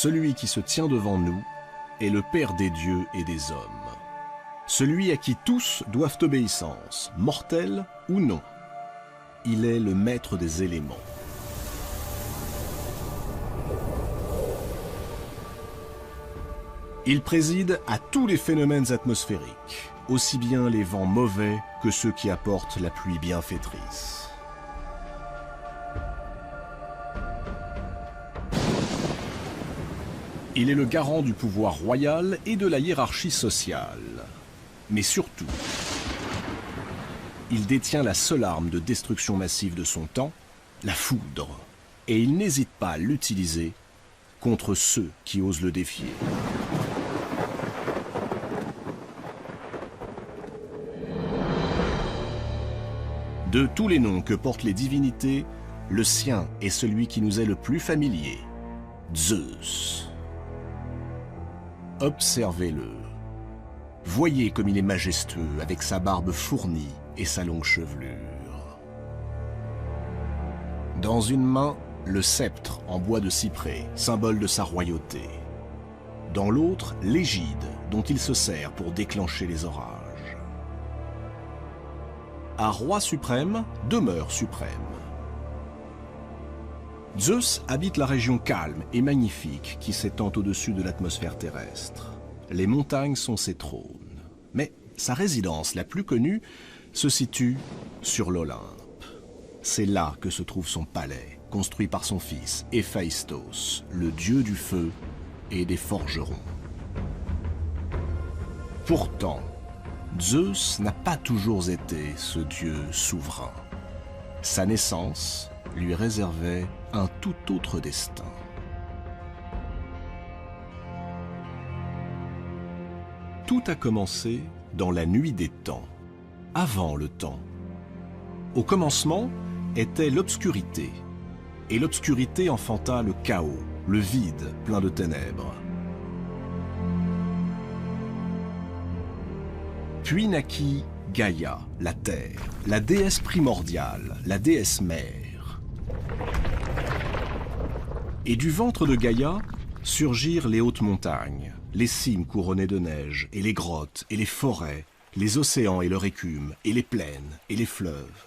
celui qui se tient devant nous est le Père des dieux et des hommes. Celui à qui tous doivent obéissance, mortel ou non. Il est le maître des éléments. Il préside à tous les phénomènes atmosphériques, aussi bien les vents mauvais que ceux qui apportent la pluie bienfaitrice. Il est le garant du pouvoir royal et de la hiérarchie sociale. Mais surtout, il détient la seule arme de destruction massive de son temps, la foudre. Et il n'hésite pas à l'utiliser contre ceux qui osent le défier. De tous les noms que portent les divinités, le sien est celui qui nous est le plus familier, Zeus. Observez-le. Voyez comme il est majestueux avec sa barbe fournie et sa longue chevelure. Dans une main, le sceptre en bois de cyprès, symbole de sa royauté. Dans l'autre, l'égide dont il se sert pour déclencher les orages. À roi suprême, demeure suprême. Zeus habite la région calme et magnifique qui s'étend au-dessus de l'atmosphère terrestre. Les montagnes sont ses trônes. Mais sa résidence la plus connue se situe sur l'Olympe. C'est là que se trouve son palais, construit par son fils Héphaïstos, le dieu du feu et des forgerons. Pourtant, Zeus n'a pas toujours été ce dieu souverain. Sa naissance lui réservait un tout autre destin. Tout a commencé dans la nuit des temps, avant le temps. Au commencement était l'obscurité, et l'obscurité enfanta le chaos, le vide plein de ténèbres. Puis naquit Gaïa, la terre, la déesse primordiale, la déesse mère. Et du ventre de Gaïa surgirent les hautes montagnes, les cimes couronnées de neige, et les grottes, et les forêts, les océans et leur écume, et les plaines, et les fleuves.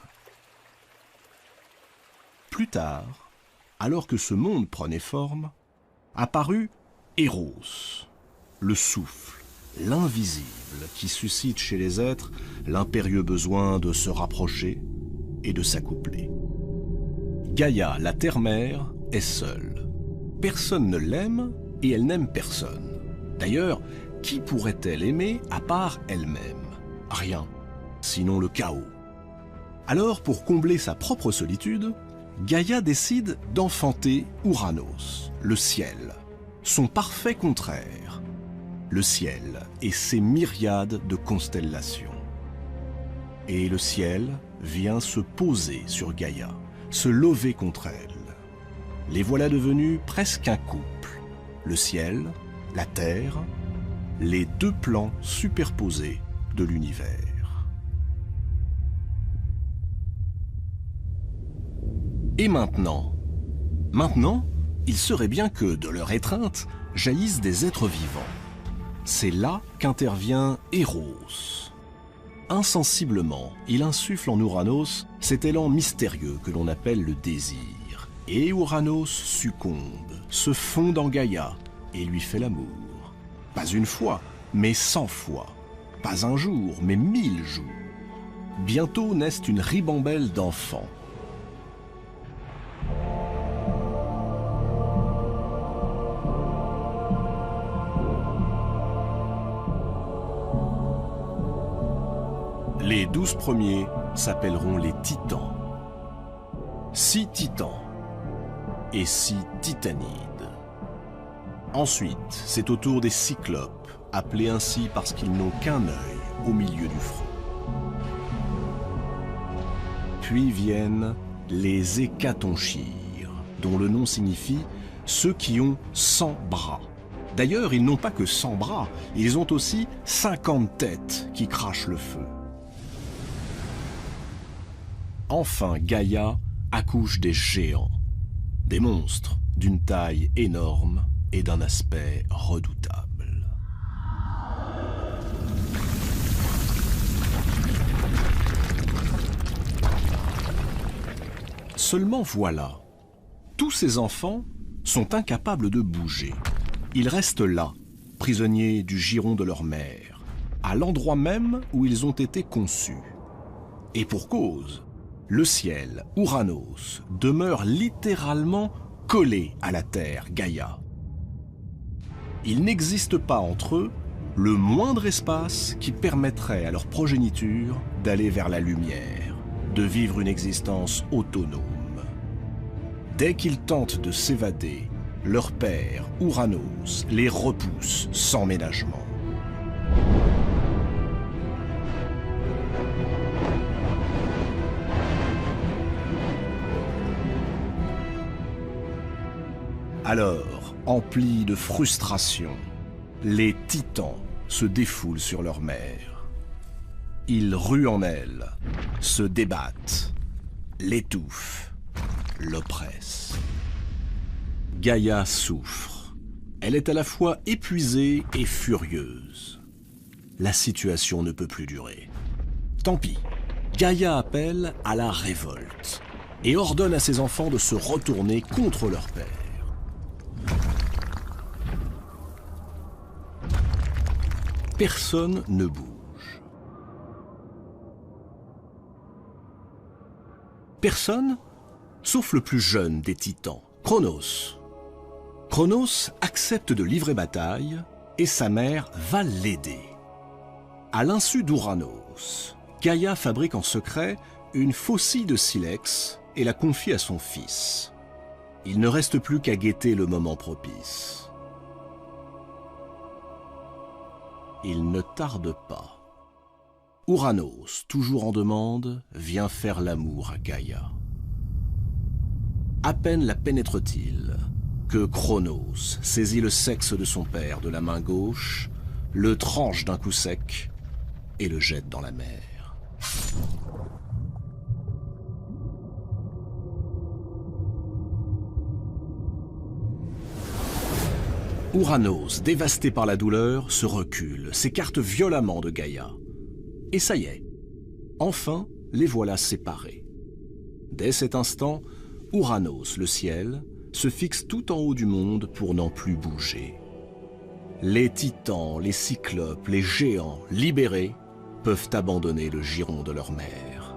Plus tard, alors que ce monde prenait forme, apparut Eros, le souffle, l'invisible qui suscite chez les êtres l'impérieux besoin de se rapprocher et de s'accoupler. Gaïa, la terre-mère, est seule. Personne ne l'aime et elle n'aime personne. D'ailleurs, qui pourrait-elle aimer à part elle-même? Rien, sinon le chaos. Alors, pour combler sa propre solitude, Gaïa décide d'enfanter Ouranos, le ciel, son parfait contraire. Le ciel et ses myriades de constellations. Et le ciel vient se poser sur Gaïa, se lever contre elle. Les voilà devenus presque un couple. Le ciel, la terre, les deux plans superposés de l'univers. Et maintenant? Maintenant, il serait bien que, de leur étreinte, jaillissent des êtres vivants. C'est là qu'intervient Eros. Insensiblement, il insuffle en Ouranos cet élan mystérieux que l'on appelle le désir. Et Ouranos succombe, se fond dans Gaïa et lui fait l'amour. Pas une fois, mais 100 fois. Pas un jour, mais 1000 jours. Bientôt naissent une ribambelle d'enfants. Les 12 premiers s'appelleront les Titans. 6 Titans et 6 Titanides. Ensuite, c'est au tour des Cyclopes, appelés ainsi parce qu'ils n'ont qu'un œil au milieu du front. Puis viennent les Hécatonchires, dont le nom signifie ceux qui ont 100 bras. D'ailleurs, ils n'ont pas que 100 bras, ils ont aussi 50 têtes qui crachent le feu. Enfin, Gaïa accouche des géants, des monstres d'une taille énorme et d'un aspect redoutable. Seulement voilà, tous ces enfants sont incapables de bouger. Ils restent là, prisonniers du giron de leur mère, à l'endroit même où ils ont été conçus. Et pour cause, le ciel, Ouranos, demeure littéralement collé à la terre, Gaïa. Il n'existe pas entre eux le moindre espace qui permettrait à leur progéniture d'aller vers la lumière, de vivre une existence autonome. Dès qu'ils tentent de s'évader, leur père, Ouranos, les repousse sans ménagement. Alors, emplis de frustration, les titans se défoulent sur leur mère. Ils ruent en elle, se débattent, l'étouffent, l'oppressent. Gaïa souffre. Elle est à la fois épuisée et furieuse. La situation ne peut plus durer. Tant pis, Gaïa appelle à la révolte et ordonne à ses enfants de se retourner contre leur père. Personne ne bouge. Personne, sauf le plus jeune des titans, Cronos. Cronos accepte de livrer bataille et sa mère va l'aider. À l'insu d'Ouranos, Gaïa fabrique en secret une faucille de silex et la confie à son fils. Il ne reste plus qu'à guetter le moment propice. Il ne tarde pas. Ouranos, toujours en demande, vient faire l'amour à Gaïa. À peine la pénètre-t-il que Cronos saisit le sexe de son père de la main gauche, le tranche d'un coup sec et le jette dans la mer. Ouranos, dévasté par la douleur, se recule, s'écarte violemment de Gaïa. Et ça y est, enfin, les voilà séparés. Dès cet instant, Ouranos, le ciel, se fixe tout en haut du monde pour n'en plus bouger. Les titans, les cyclopes, les géants, libérés, peuvent abandonner le giron de leur mère.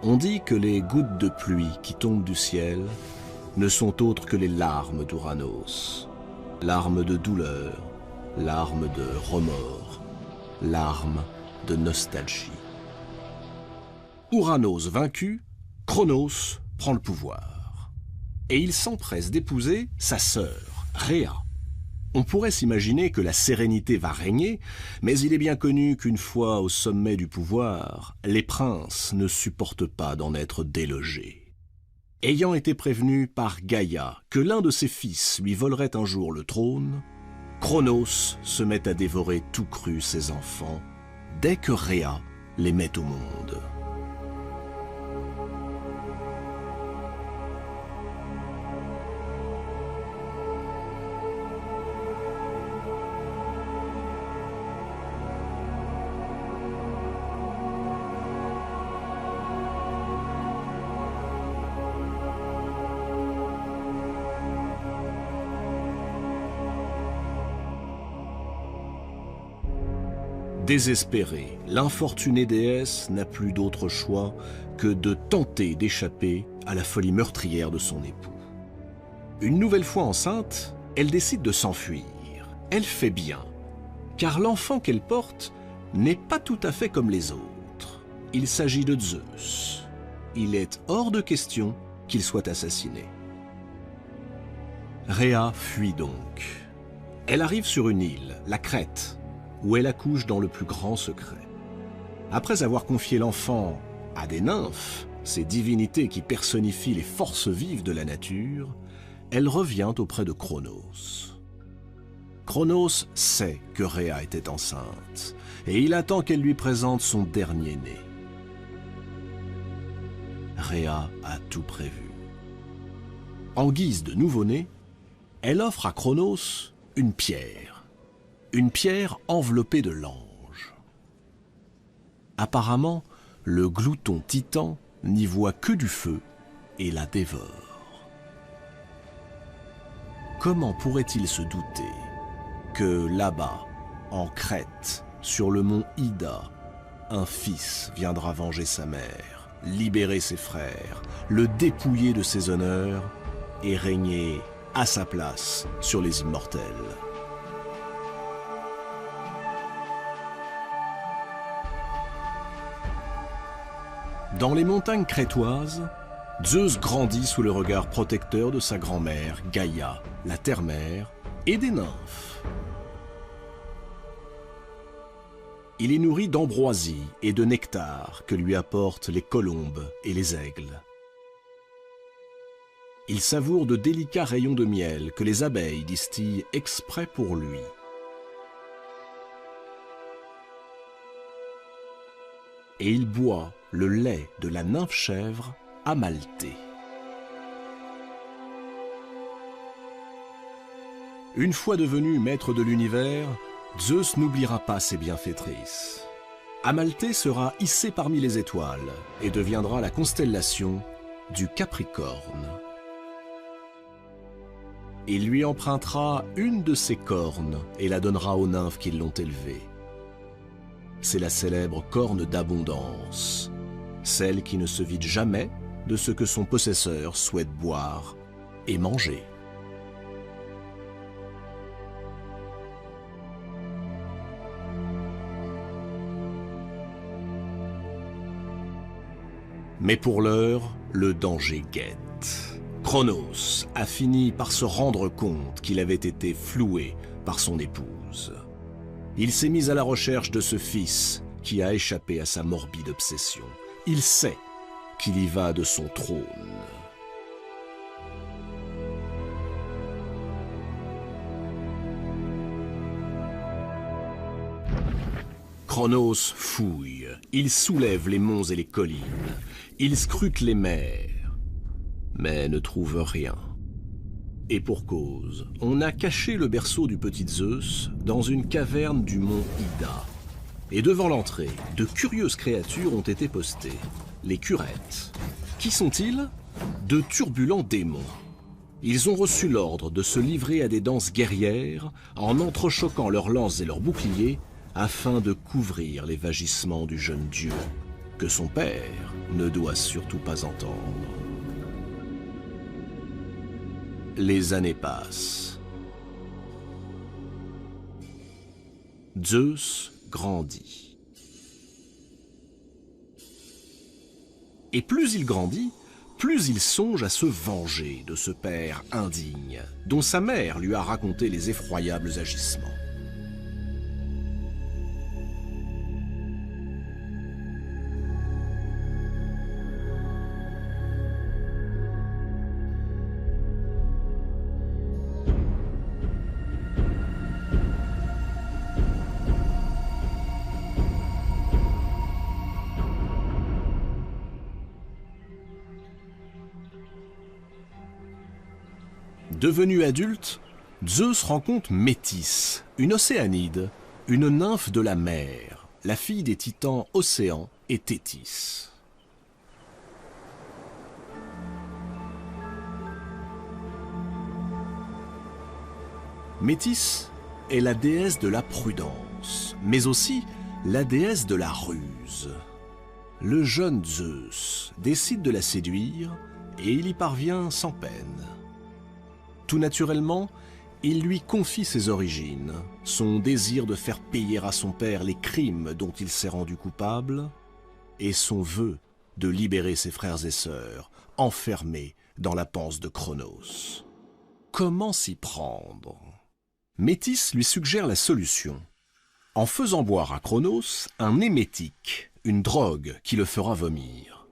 On dit que les gouttes de pluie qui tombent du ciel ne sont autres que les larmes d'Ouranos. Larmes de douleur, larmes de remords, larmes de nostalgie. Ouranos vaincu, Cronos prend le pouvoir. Et il s'empresse d'épouser sa sœur, Rhea. On pourrait s'imaginer que la sérénité va régner, mais il est bien connu qu'une fois au sommet du pouvoir, les princes ne supportent pas d'en être délogés. Ayant été prévenu par Gaïa que l'un de ses fils lui volerait un jour le trône, Cronos se met à dévorer tout cru ses enfants dès que Rhea les met au monde. Désespérée, l'infortunée déesse n'a plus d'autre choix que de tenter d'échapper à la folie meurtrière de son époux. Une nouvelle fois enceinte, elle décide de s'enfuir. Elle fait bien, car l'enfant qu'elle porte n'est pas tout à fait comme les autres. Il s'agit de Zeus. Il est hors de question qu'il soit assassiné. Rhea fuit donc. Elle arrive sur une île, la Crète, où elle accouche dans le plus grand secret. Après avoir confié l'enfant à des nymphes, ces divinités qui personnifient les forces vives de la nature, elle revient auprès de Cronos. Cronos sait que Rhea était enceinte, et il attend qu'elle lui présente son dernier-né. Rhea a tout prévu. En guise de nouveau-né, elle offre à Cronos une pierre enveloppée de l'ange. Apparemment, le glouton titan n'y voit que du feu et la dévore. Comment pourrait-il se douter que là-bas, en Crète, sur le mont Ida, un fils viendra venger sa mère, libérer ses frères, le dépouiller de ses honneurs et régner à sa place sur les immortels. Dans les montagnes crétoises, Zeus grandit sous le regard protecteur de sa grand-mère, Gaïa, la terre-mère, et des nymphes. Il est nourri d'ambroisie et de nectar que lui apportent les colombes et les aigles. Il savoure de délicats rayons de miel que les abeilles distillent exprès pour lui. Et il boit le lait de la nymphe-chèvre Amalthée. Une fois devenu maître de l'univers, Zeus n'oubliera pas ses bienfaitrices. Amalthée sera hissée parmi les étoiles et deviendra la constellation du Capricorne. Il lui empruntera une de ses cornes et la donnera aux nymphes qui l'ont élevée. C'est la célèbre corne d'abondance, celle qui ne se vide jamais de ce que son possesseur souhaite boire et manger. Mais pour l'heure, le danger guette. Cronos a fini par se rendre compte qu'il avait été floué par son épouse. Il s'est mis à la recherche de ce fils qui a échappé à sa morbide obsession. Il sait qu'il y va de son trône. Cronos fouille, il soulève les monts et les collines, il scrute les mers, mais ne trouve rien. Et pour cause, on a caché le berceau du petit Zeus dans une caverne du mont Ida. Et devant l'entrée, de curieuses créatures ont été postées, les curettes. Qui sont-ils? De turbulents démons. Ils ont reçu l'ordre de se livrer à des danses guerrières en entrechoquant leurs lances et leurs boucliers afin de couvrir les vagissements du jeune dieu, que son père ne doit surtout pas entendre. Les années passent. Zeus grandit. Et plus il grandit, plus il songe à se venger de ce père indigne, dont sa mère lui a raconté les effroyables agissements. Devenu adulte, Zeus rencontre Métis, une océanide, une nymphe de la mer, la fille des titans Océan et Thétis. Métis est la déesse de la prudence, mais aussi la déesse de la ruse. Le jeune Zeus décide de la séduire et il y parvient sans peine. Tout naturellement, il lui confie ses origines, son désir de faire payer à son père les crimes dont il s'est rendu coupable, et son vœu de libérer ses frères et sœurs, enfermés dans la panse de Cronos. Comment s'y prendre? Métis lui suggère la solution, en faisant boire à Cronos un émétique, une drogue qui le fera vomir.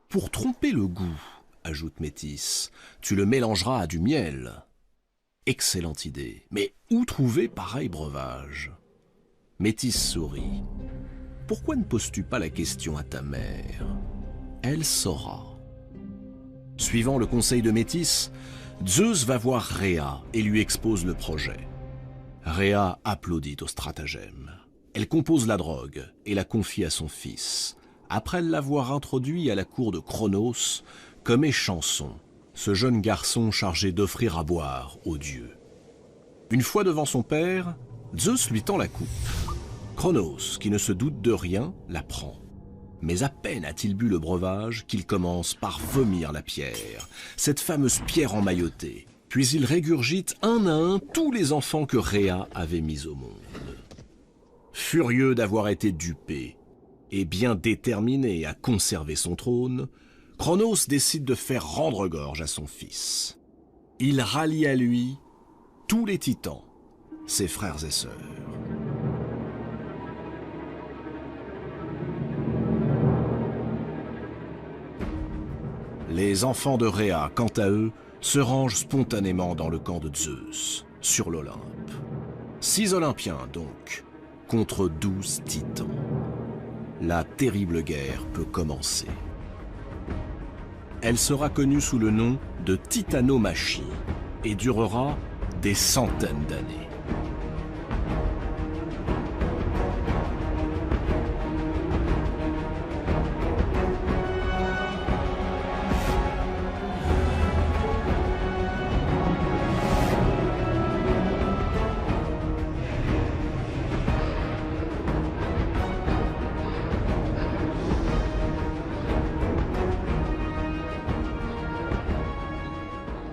Pour tromper le goût, ajoute Métis, tu le mélangeras à du miel. Excellente idée, mais où trouver pareil breuvage? Métis sourit. Pourquoi ne poses-tu pas la question à ta mère? Elle saura. Suivant le conseil de Métis, Zeus va voir Rhéa et lui expose le projet. Rhea applaudit au stratagème. Elle compose la drogue et la confie à son fils, après l'avoir introduit à la cour de Cronos comme échanson, ce jeune garçon chargé d'offrir à boire aux dieux. Une fois devant son père, Zeus lui tend la coupe. Cronos, qui ne se doute de rien, la prend. Mais à peine a-t-il bu le breuvage qu'il commence par vomir la pierre, cette fameuse pierre emmaillotée. Puis il régurgite un à un tous les enfants que Rhea avait mis au monde. Furieux d'avoir été dupé et bien déterminé à conserver son trône, Cronos décide de faire rendre gorge à son fils. Il rallie à lui tous les titans, ses frères et sœurs. Les enfants de Rhea, quant à eux, se rangent spontanément dans le camp de Zeus, sur l'Olympe. 6 Olympiens donc, contre 12 titans. La terrible guerre peut commencer. Elle sera connue sous le nom de Titanomachie et durera des centaines d'années.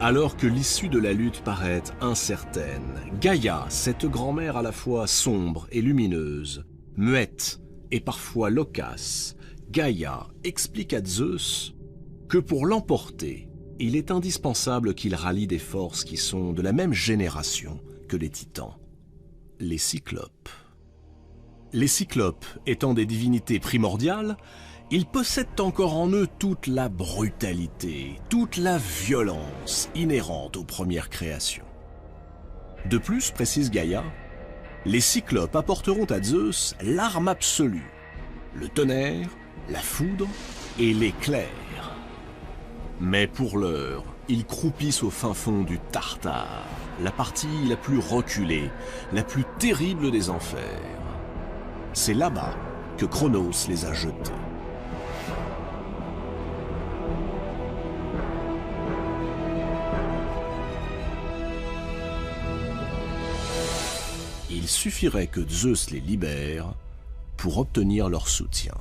Alors que l'issue de la lutte paraît incertaine, Gaïa, cette grand-mère à la fois sombre et lumineuse, muette et parfois loquace, Gaïa explique à Zeus que pour l'emporter, il est indispensable qu'il rallie des forces qui sont de la même génération que les titans, les cyclopes. Les cyclopes étant des divinités primordiales, ils possèdent encore en eux toute la brutalité, toute la violence inhérente aux premières créations. De plus, précise Gaïa, les cyclopes apporteront à Zeus l'arme absolue, le tonnerre, la foudre et l'éclair. Mais pour l'heure, ils croupissent au fin fond du Tartare, la partie la plus reculée, la plus terrible des enfers. C'est là-bas que Cronos les a jetés. Il suffirait que Zeus les libère pour obtenir leur soutien.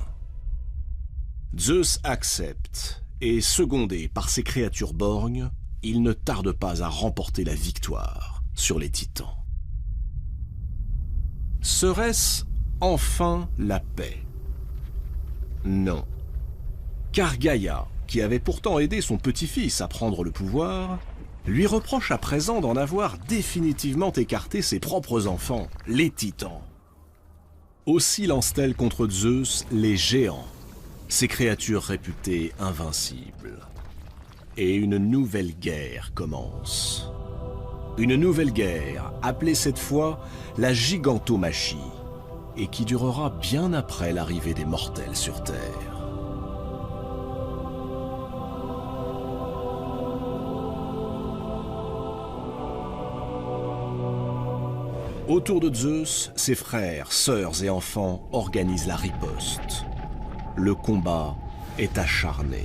Zeus accepte, et secondé par ses créatures borgnes, il ne tarde pas à remporter la victoire sur les titans. Serait-ce enfin la paix? Non. Car Gaïa, qui avait pourtant aidé son petit-fils à prendre le pouvoir, lui reproche à présent d'en avoir définitivement écarté ses propres enfants, les titans. Aussi lance-t-elle contre Zeus les géants, ces créatures réputées invincibles. Et une nouvelle guerre commence. Une nouvelle guerre, appelée cette fois la gigantomachie, et qui durera bien après l'arrivée des mortels sur Terre. Autour de Zeus, ses frères, sœurs et enfants organisent la riposte. Le combat est acharné.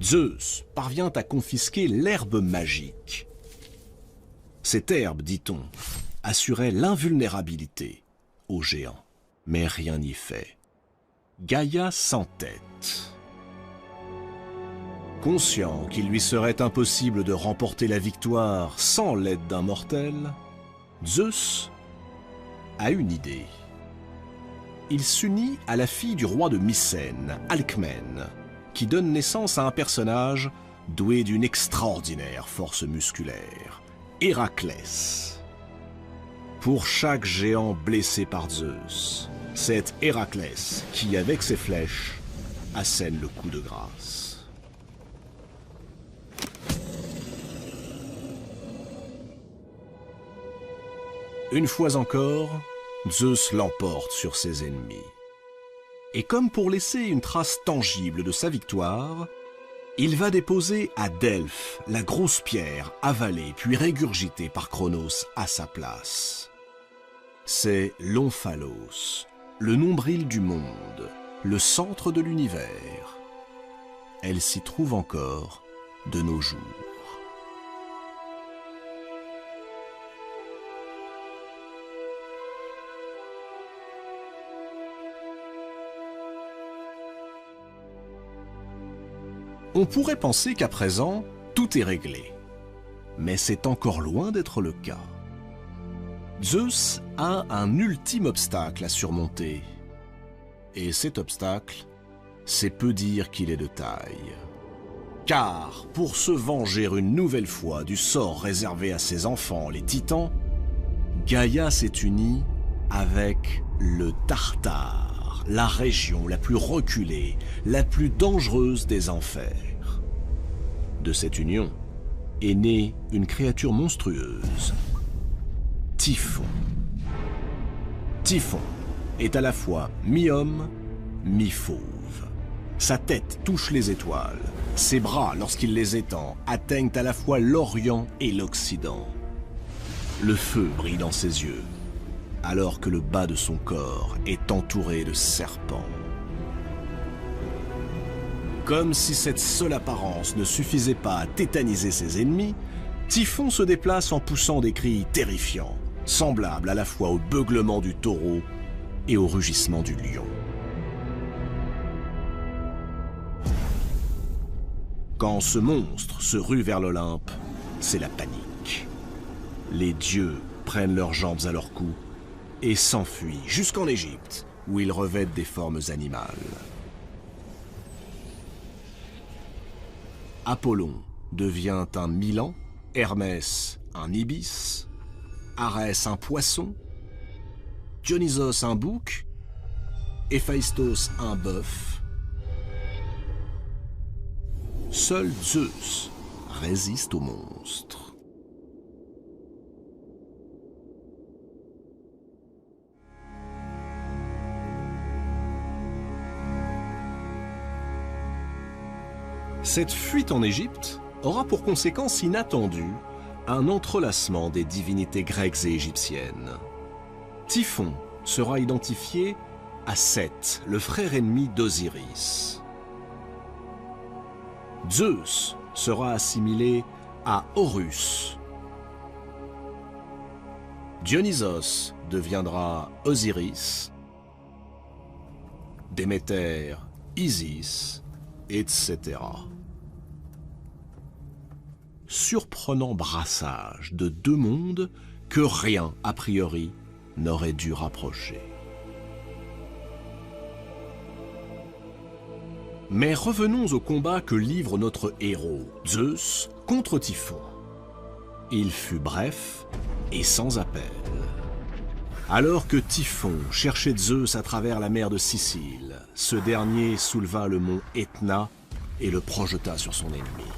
Zeus parvient à confisquer l'herbe magique. Cette herbe, dit-on, assurait l'invulnérabilité aux géants. Mais rien n'y fait. Gaïa s'entête. Conscient qu'il lui serait impossible de remporter la victoire sans l'aide d'un mortel, Zeus a une idée. Il s'unit à la fille du roi de Mycène, Alcmène, qui donne naissance à un personnage doué d'une extraordinaire force musculaire, Héraclès. Pour chaque géant blessé par Zeus, c'est Héraclès qui, avec ses flèches, assène le coup de grâce. Une fois encore, Zeus l'emporte sur ses ennemis. Et comme pour laisser une trace tangible de sa victoire, il va déposer à Delphes la grosse pierre avalée puis régurgitée par Cronos à sa place. c'est l'Omphalos, le nombril du monde, le centre de l'univers. Elle s'y trouve encore de nos jours. On pourrait penser qu'à présent, tout est réglé. Mais c'est encore loin d'être le cas. Zeus a un ultime obstacle à surmonter. Et cet obstacle, c'est peu dire qu'il est de taille. Car, pour se venger une nouvelle fois du sort réservé à ses enfants, les Titans, Gaïa s'est unie avec le Tartare, la région la plus reculée, la plus dangereuse des enfers. De cette union est née une créature monstrueuse, Typhon. Typhon est à la fois mi-homme, mi-fauve. Sa tête touche les étoiles. Ses bras, lorsqu'il les étend, atteignent à la fois l'Orient et l'Occident. Le feu brille dans ses yeux, alors que le bas de son corps est entouré de serpents. Comme si cette seule apparence ne suffisait pas à tétaniser ses ennemis, Typhon se déplace en poussant des cris terrifiants, semblables à la fois au beuglement du taureau et au rugissement du lion. Quand ce monstre se rue vers l'Olympe, c'est la panique. Les dieux prennent leurs jambes à leur cou et s'enfuient jusqu'en Égypte, où ils revêtent des formes animales. Apollon devient un milan, Hermès un ibis, Arès un poisson, Dionysos un bouc, Héphaïstos un bœuf. Seul Zeus résiste au monstre. Cette fuite en Égypte aura pour conséquence inattendue un entrelacement des divinités grecques et égyptiennes. Typhon sera identifié à Seth, le frère ennemi d'Osiris. Zeus sera assimilé à Horus. Dionysos deviendra Osiris, Déméter, Isis, etc. Surprenant brassage de deux mondes que rien, a priori, n'aurait dû rapprocher. Mais revenons au combat que livre notre héros, Zeus, contre Typhon. Il fut bref et sans appel. Alors que Typhon cherchait Zeus à travers la mer de Sicile, ce dernier souleva le mont Etna et le projeta sur son ennemi.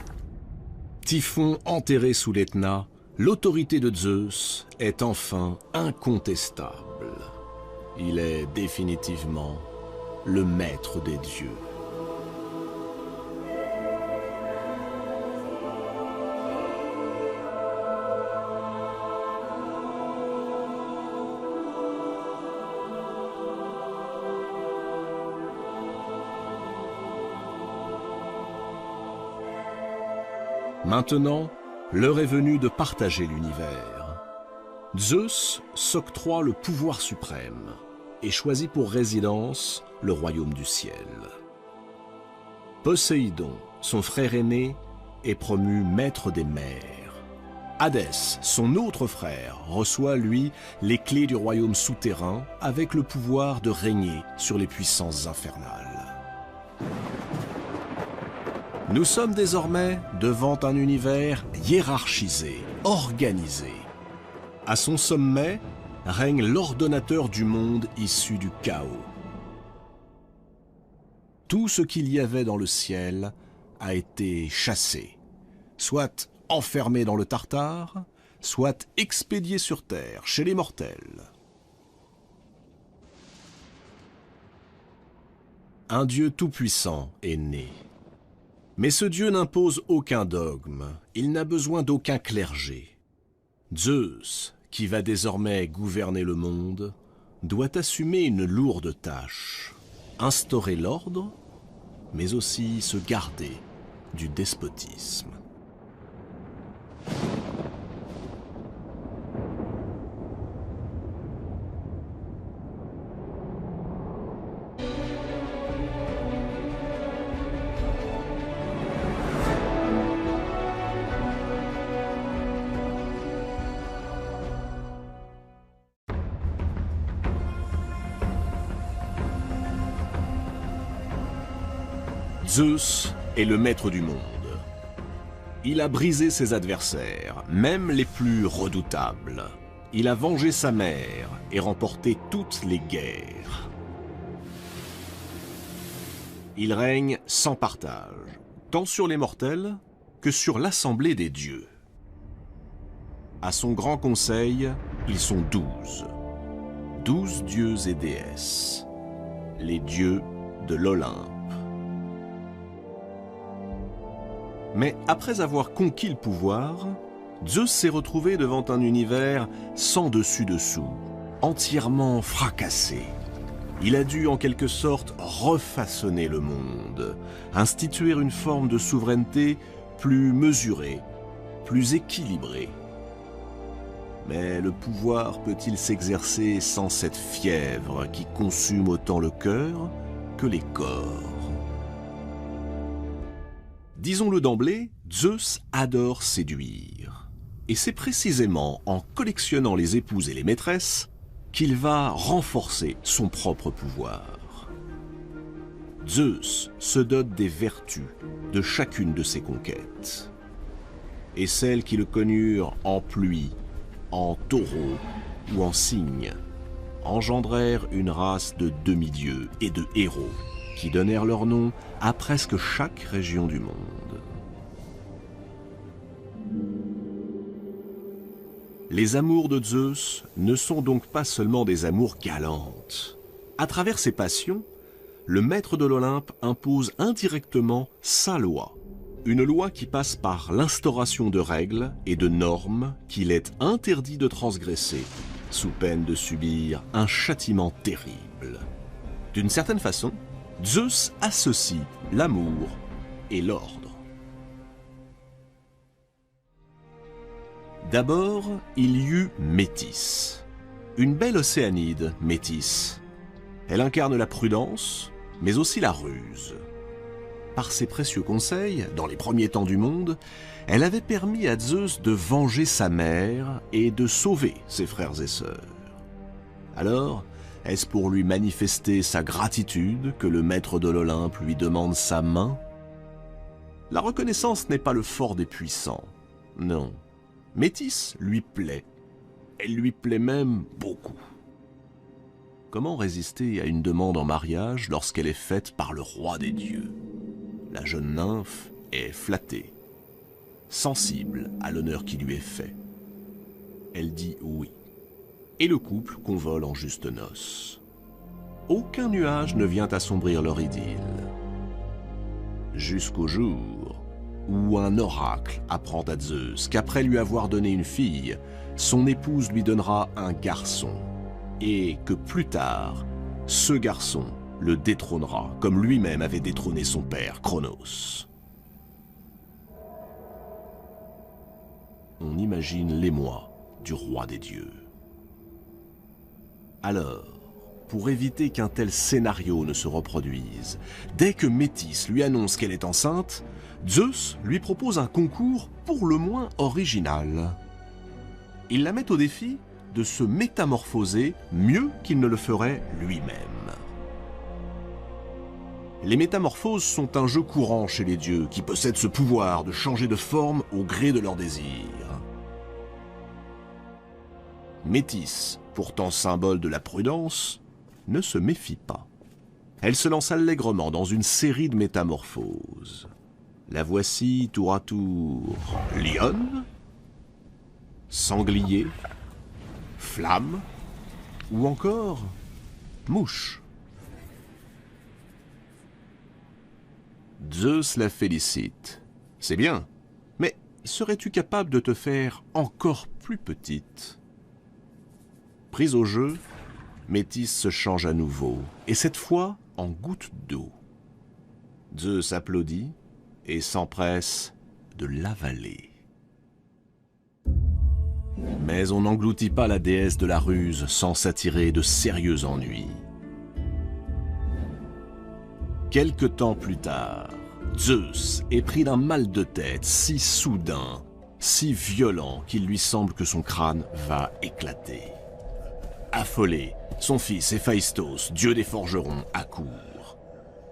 Typhon enterré sous l'Etna, l'autorité de Zeus est enfin incontestable. Il est définitivement le maître des dieux. Maintenant, l'heure est venue de partager l'univers. Zeus s'octroie le pouvoir suprême et choisit pour résidence le royaume du ciel. Poséidon, son frère aîné, est promu maître des mers. Hadès, son autre frère, reçoit, lui, les clés du royaume souterrain avec le pouvoir de régner sur les puissances infernales. Nous sommes désormais devant un univers hiérarchisé, organisé. À son sommet règne l'ordonnateur du monde issu du chaos. Tout ce qu'il y avait dans le ciel a été chassé, soit enfermé dans le Tartare, soit expédié sur terre, chez les mortels. Un Dieu tout-puissant est né. Mais ce Dieu n'impose aucun dogme, il n'a besoin d'aucun clergé. Zeus, qui va désormais gouverner le monde, doit assumer une lourde tâche, instaurer l'ordre, mais aussi se garder du despotisme. Zeus est le maître du monde. Il a brisé ses adversaires, même les plus redoutables. Il a vengé sa mère et remporté toutes les guerres. Il règne sans partage, tant sur les mortels que sur l'assemblée des dieux. À son grand conseil, ils sont 12. 12 dieux et déesses. Les dieux de l'Olympe. Mais après avoir conquis le pouvoir, Zeus s'est retrouvé devant un univers sans dessus-dessous, entièrement fracassé. Il a dû en quelque sorte refaçonner le monde, instituer une forme de souveraineté plus mesurée, plus équilibrée. Mais le pouvoir peut-il s'exercer sans cette fièvre qui consume autant le cœur que les corps ? Disons-le d'emblée, Zeus adore séduire. Et c'est précisément en collectionnant les épouses et les maîtresses qu'il va renforcer son propre pouvoir. Zeus se dote des vertus de chacune de ses conquêtes. Et celles qui le connurent en pluie, en taureau ou en cygne, engendrèrent une race de demi-dieux et de héros qui donnèrent leur nom à presque chaque région du monde. Les amours de Zeus ne sont donc pas seulement des amours galantes. À travers ses passions, le maître de l'Olympe impose indirectement sa loi. Une loi qui passe par l'instauration de règles et de normes qu'il est interdit de transgresser, sous peine de subir un châtiment terrible. D'une certaine façon, Zeus associe l'amour et l'ordre. D'abord, il y eut Métis. Une belle océanide, Métis. Elle incarne la prudence, mais aussi la ruse. Par ses précieux conseils, dans les premiers temps du monde, elle avait permis à Zeus de venger sa mère et de sauver ses frères et sœurs. Alors, est-ce pour lui manifester sa gratitude que le maître de l'Olympe lui demande sa main? La reconnaissance n'est pas le fort des puissants, non. Métis lui plaît. Elle lui plaît même beaucoup. Comment résister à une demande en mariage lorsqu'elle est faite par le roi des dieux? La jeune nymphe est flattée, sensible à l'honneur qui lui est fait. Elle dit oui. Et le couple convole en justes noces. Aucun nuage ne vient assombrir leur idylle. Jusqu'au jour où un oracle apprend à Zeus qu'après lui avoir donné une fille, son épouse lui donnera un garçon, et que plus tard, ce garçon le détrônera, comme lui-même avait détrôné son père, Cronos. On imagine l'émoi du roi des dieux. Alors, pour éviter qu'un tel scénario ne se reproduise, dès que Métis lui annonce qu'elle est enceinte, Zeus lui propose un concours pour le moins original. Il la met au défi de se métamorphoser mieux qu'il ne le ferait lui-même. Les métamorphoses sont un jeu courant chez les dieux qui possèdent ce pouvoir de changer de forme au gré de leurs désirs. Métis, pourtant symbole de la prudence, ne se méfie pas. Elle se lance allègrement dans une série de métamorphoses. La voici tour à tour lionne, sanglier, flamme ou encore mouche. Zeus la félicite. C'est bien, mais serais-tu capable de te faire encore plus petite? Prise au jeu, Métis se change à nouveau, et cette fois en goutte d'eau. Zeus applaudit et s'empresse de l'avaler. Mais on n'engloutit pas la déesse de la ruse sans s'attirer de sérieux ennuis. Quelque temps plus tard, Zeus est pris d'un mal de tête si soudain, si violent qu'il lui semble que son crâne va éclater. Affolé, son fils Héphaïstos, dieu des forgerons, accourt.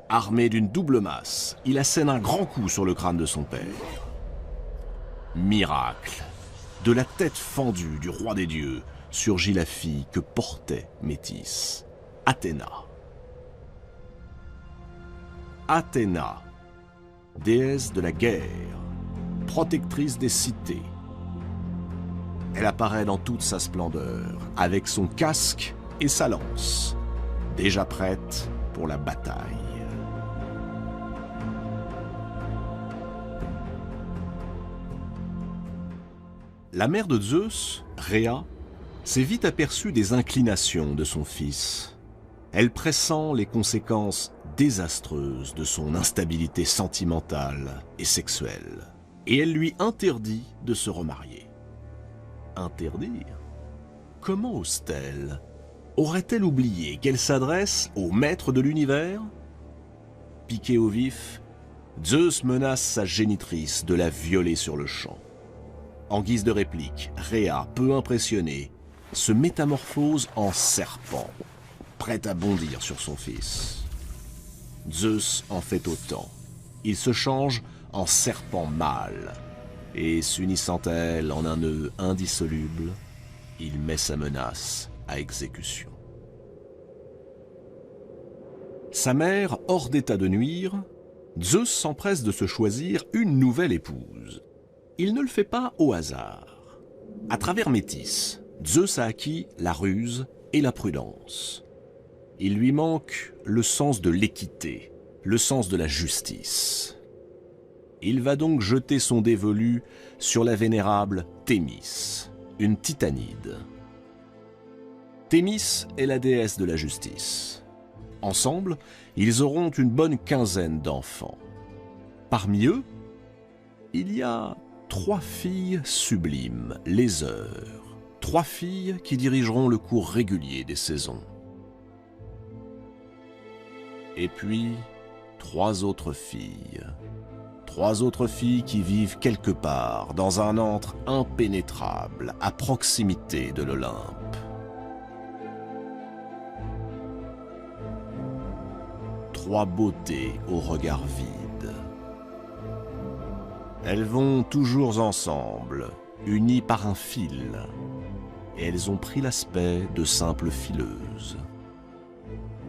Armé d'une double masse, il assène un grand coup sur le crâne de son père. Miracle! De la tête fendue du roi des dieux surgit la fille que portait Métis, Athéna. Athéna, déesse de la guerre, protectrice des cités. Elle apparaît dans toute sa splendeur, avec son casque et sa lance, déjà prête pour la bataille. La mère de Zeus, Rhéa, s'est vite aperçue des inclinations de son fils. Elle pressent les conséquences désastreuses de son instabilité sentimentale et sexuelle, et elle lui interdit de se remarier. Interdire? Comment ose-t-elle? Aurait-elle oublié qu'elle s'adresse au maître de l'univers? Piqué au vif, Zeus menace sa génitrice de la violer sur le champ. En guise de réplique, Rhéa, peu impressionnée, se métamorphose en serpent, prête à bondir sur son fils. Zeus en fait autant. Il se change en serpent mâle, et s'unissant à elle en un nœud indissoluble, il met sa menace à exécution. Sa mère, hors d'état de nuire, Zeus s'empresse de se choisir une nouvelle épouse. Il ne le fait pas au hasard. À travers Métis, Zeus a acquis la ruse et la prudence. Il lui manque le sens de l'équité, le sens de la justice. Il va donc jeter son dévolu sur la vénérable Thémis, une titanide. Thémis est la déesse de la justice. Ensemble, ils auront une bonne quinzaine d'enfants. Parmi eux, il y a 3 filles sublimes, les heures. 3 filles qui dirigeront le cours régulier des saisons. Et puis, 3 autres filles. 3 autres filles qui vivent quelque part dans un antre impénétrable à proximité de l'Olympe. 3 beautés au regard vide. Elles vont toujours ensemble, unies par un fil, et elles ont pris l'aspect de simples fileuses.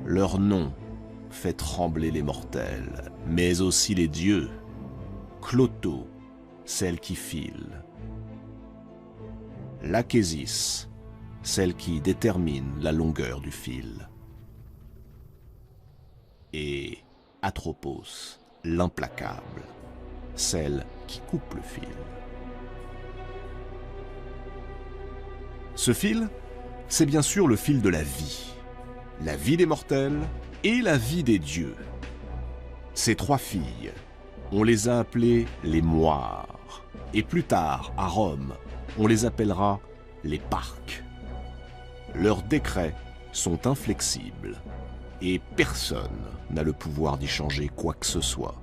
Leur nom fait trembler les mortels, mais aussi les dieux. Cloto, celle qui file. L'Achésis, celle qui détermine la longueur du fil. Et Atropos, l'implacable, celle qui coupe le fil. Ce fil, c'est bien sûr le fil de la vie des mortels et la vie des dieux. Ces 3 filles, on les a appelées les moires, et plus tard, à Rome, on les appellera les parques. Leurs décrets sont inflexibles, et personne n'a le pouvoir d'y changer quoi que ce soit.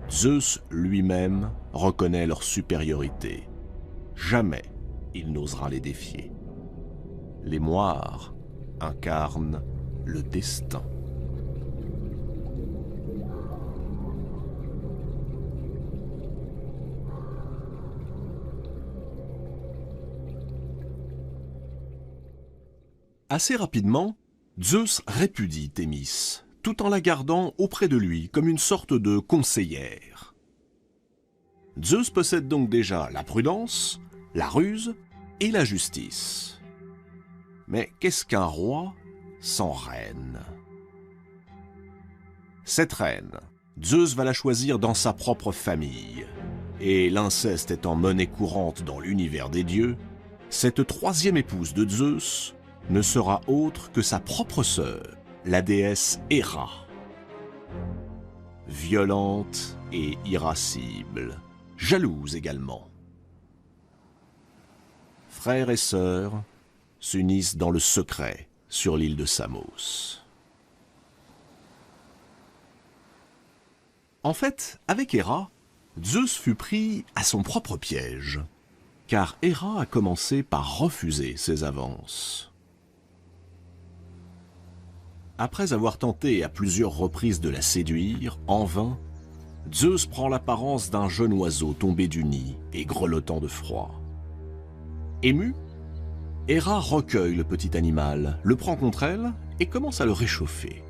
Zeus lui-même reconnaît leur supériorité. Jamais il n'osera les défier. Les moires incarnent le destin. Assez rapidement, Zeus répudie Thémis, tout en la gardant auprès de lui comme une sorte de conseillère. Zeus possède donc déjà la prudence, la ruse et la justice. Mais qu'est-ce qu'un roi sans reine? Cette reine, Zeus va la choisir dans sa propre famille. Et l'inceste étant monnaie courante dans l'univers des dieux, cette 3e épouse de Zeus ne sera autre que sa propre sœur, la déesse Héra. Violente et irascible, jalouse également. Frères et sœurs s'unissent dans le secret sur l'île de Samos. En fait, avec Héra, Zeus fut pris à son propre piège, car Héra a commencé par refuser ses avances. Après avoir tenté à plusieurs reprises de la séduire, en vain, Zeus prend l'apparence d'un jeune oiseau tombé du nid et grelottant de froid. Émue, Héra recueille le petit animal, le prend contre elle et commence à le réchauffer.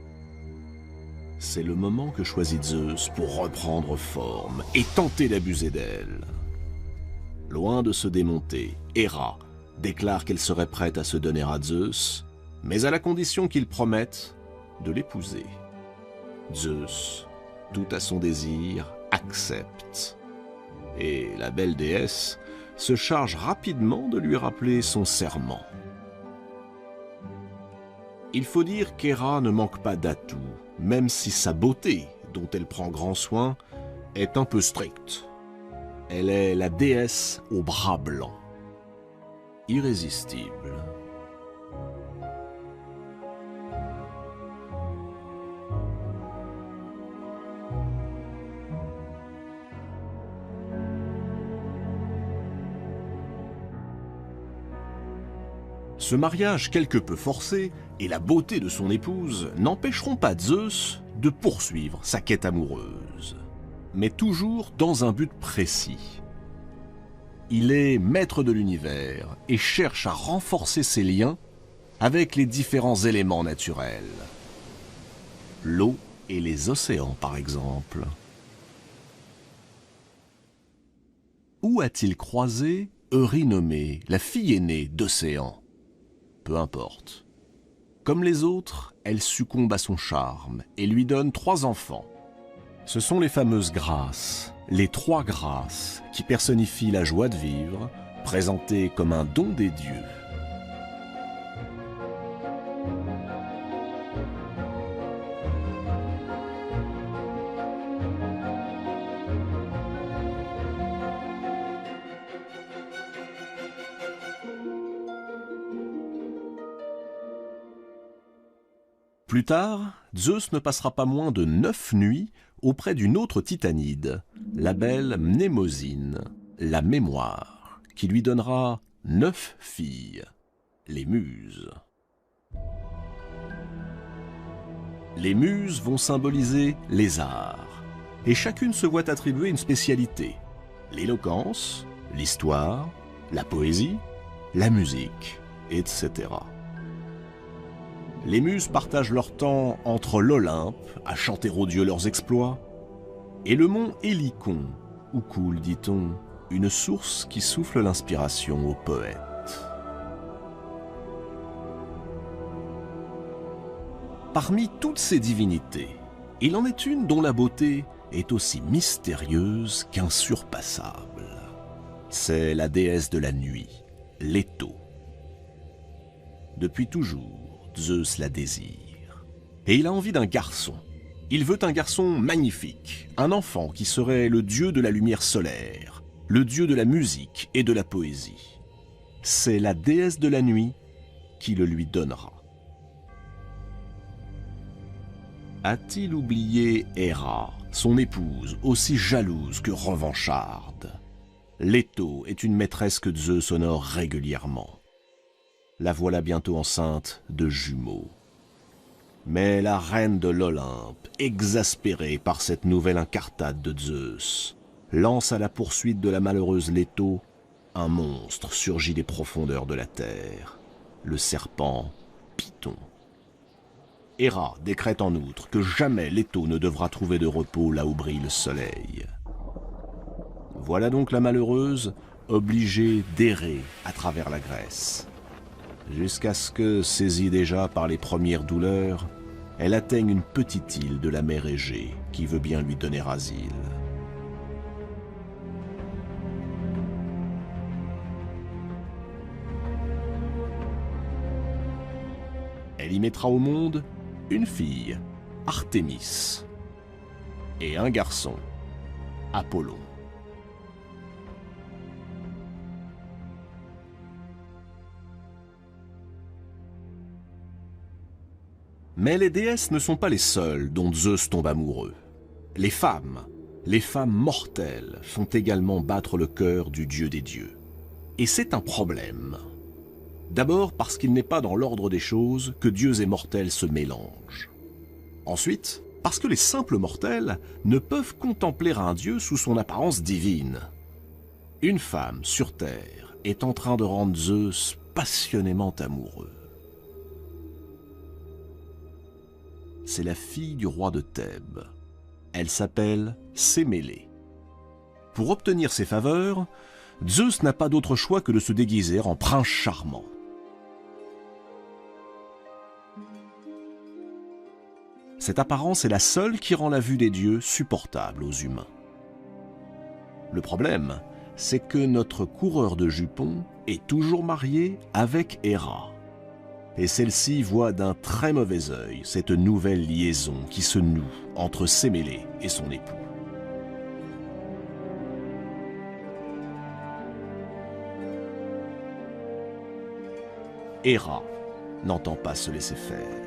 C'est le moment que choisit Zeus pour reprendre forme et tenter d'abuser d'elle. Loin de se démonter, Héra déclare qu'elle serait prête à se donner à Zeus, mais à la condition qu'il promette de l'épouser. Zeus, tout à son désir, accepte. Et la belle déesse se charge rapidement de lui rappeler son serment. Il faut dire qu'Héra ne manque pas d'atouts, même si sa beauté, dont elle prend grand soin, est un peu stricte. Elle est la déesse aux bras blancs. Irrésistible. Ce mariage quelque peu forcé et la beauté de son épouse n'empêcheront pas Zeus de poursuivre sa quête amoureuse, mais toujours dans un but précis. Il est maître de l'univers et cherche à renforcer ses liens avec les différents éléments naturels. L'eau et les océans, par exemple. Où a-t-il croisé Eurynomée, la fille aînée d'Océan ? Peu importe. Comme les autres, elle succombe à son charme et lui donne 3 enfants. Ce sont les fameuses grâces, les 3 grâces, qui personnifient la joie de vivre, présentée comme un don des dieux. Plus tard, Zeus ne passera pas moins de 9 nuits auprès d'une autre titanide, la belle Mnémosyne, la mémoire, qui lui donnera 9 filles, les muses. Les muses vont symboliser les arts, et chacune se voit attribuer une spécialité, l'éloquence, l'histoire, la poésie, la musique, etc. Les muses partagent leur temps entre l'Olympe, à chanter aux dieux leurs exploits, et le mont Hélicon, où coule, dit-on, une source qui souffle l'inspiration aux poètes. Parmi toutes ces divinités, il en est une dont la beauté est aussi mystérieuse qu'insurpassable. C'est la déesse de la nuit, Leto. Depuis toujours, Zeus la désire. Et il a envie d'un garçon. Il veut un garçon magnifique, un enfant qui serait le dieu de la lumière solaire, le dieu de la musique et de la poésie. C'est la déesse de la nuit qui le lui donnera. A-t-il oublié Héra, son épouse, aussi jalouse que revancharde? Leto est une maîtresse que Zeus honore régulièrement. La voilà bientôt enceinte de jumeaux. Mais la reine de l'Olympe, exaspérée par cette nouvelle incartade de Zeus, lance à la poursuite de la malheureuse Leto un monstre surgi des profondeurs de la terre, le serpent Python. Héra décrète en outre que jamais Leto ne devra trouver de repos là où brille le soleil. Voilà donc la malheureuse obligée d'errer à travers la Grèce, jusqu'à ce que, saisie déjà par les premières douleurs, elle atteigne une petite île de la mer Égée qui veut bien lui donner asile. Elle y mettra au monde une fille, Artémis, et un garçon, Apollon. Mais les déesses ne sont pas les seules dont Zeus tombe amoureux. Les femmes mortelles font également battre le cœur du dieu des dieux. Et c'est un problème. D'abord parce qu'il n'est pas dans l'ordre des choses que dieux et mortels se mélangent. Ensuite, parce que les simples mortels ne peuvent contempler un dieu sous son apparence divine. Une femme sur terre est en train de rendre Zeus passionnément amoureux. C'est la fille du roi de Thèbes. Elle s'appelle Sémélé. Pour obtenir ses faveurs, Zeus n'a pas d'autre choix que de se déguiser en prince charmant. Cette apparence est la seule qui rend la vue des dieux supportable aux humains. Le problème, c'est que notre coureur de jupons est toujours marié avec Héra. Et celle-ci voit d'un très mauvais œil cette nouvelle liaison qui se noue entre Sémélé et son époux. Héra n'entend pas se laisser faire.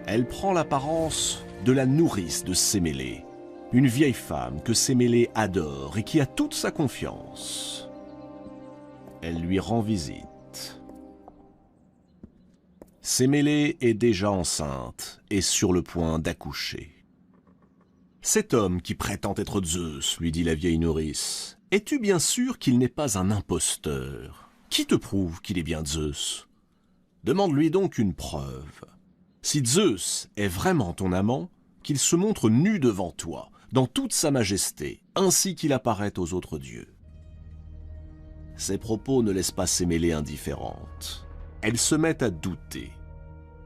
Elle prend l'apparence de la nourrice de Sémélé, une vieille femme que Sémélé adore et qui a toute sa confiance. Elle lui rend visite. Sémélé est déjà enceinte et sur le point d'accoucher. « Cet homme qui prétend être Zeus, lui dit la vieille nourrice, es-tu bien sûr qu'il n'est pas un imposteur? Qui te prouve qu'il est bien Zeus? Demande-lui donc une preuve. Si Zeus est vraiment ton amant, qu'il se montre nu devant toi, dans toute sa majesté, ainsi qu'il apparaît aux autres dieux. » Ces propos ne laissent pas Sémélé indifférente. Elle se met à douter.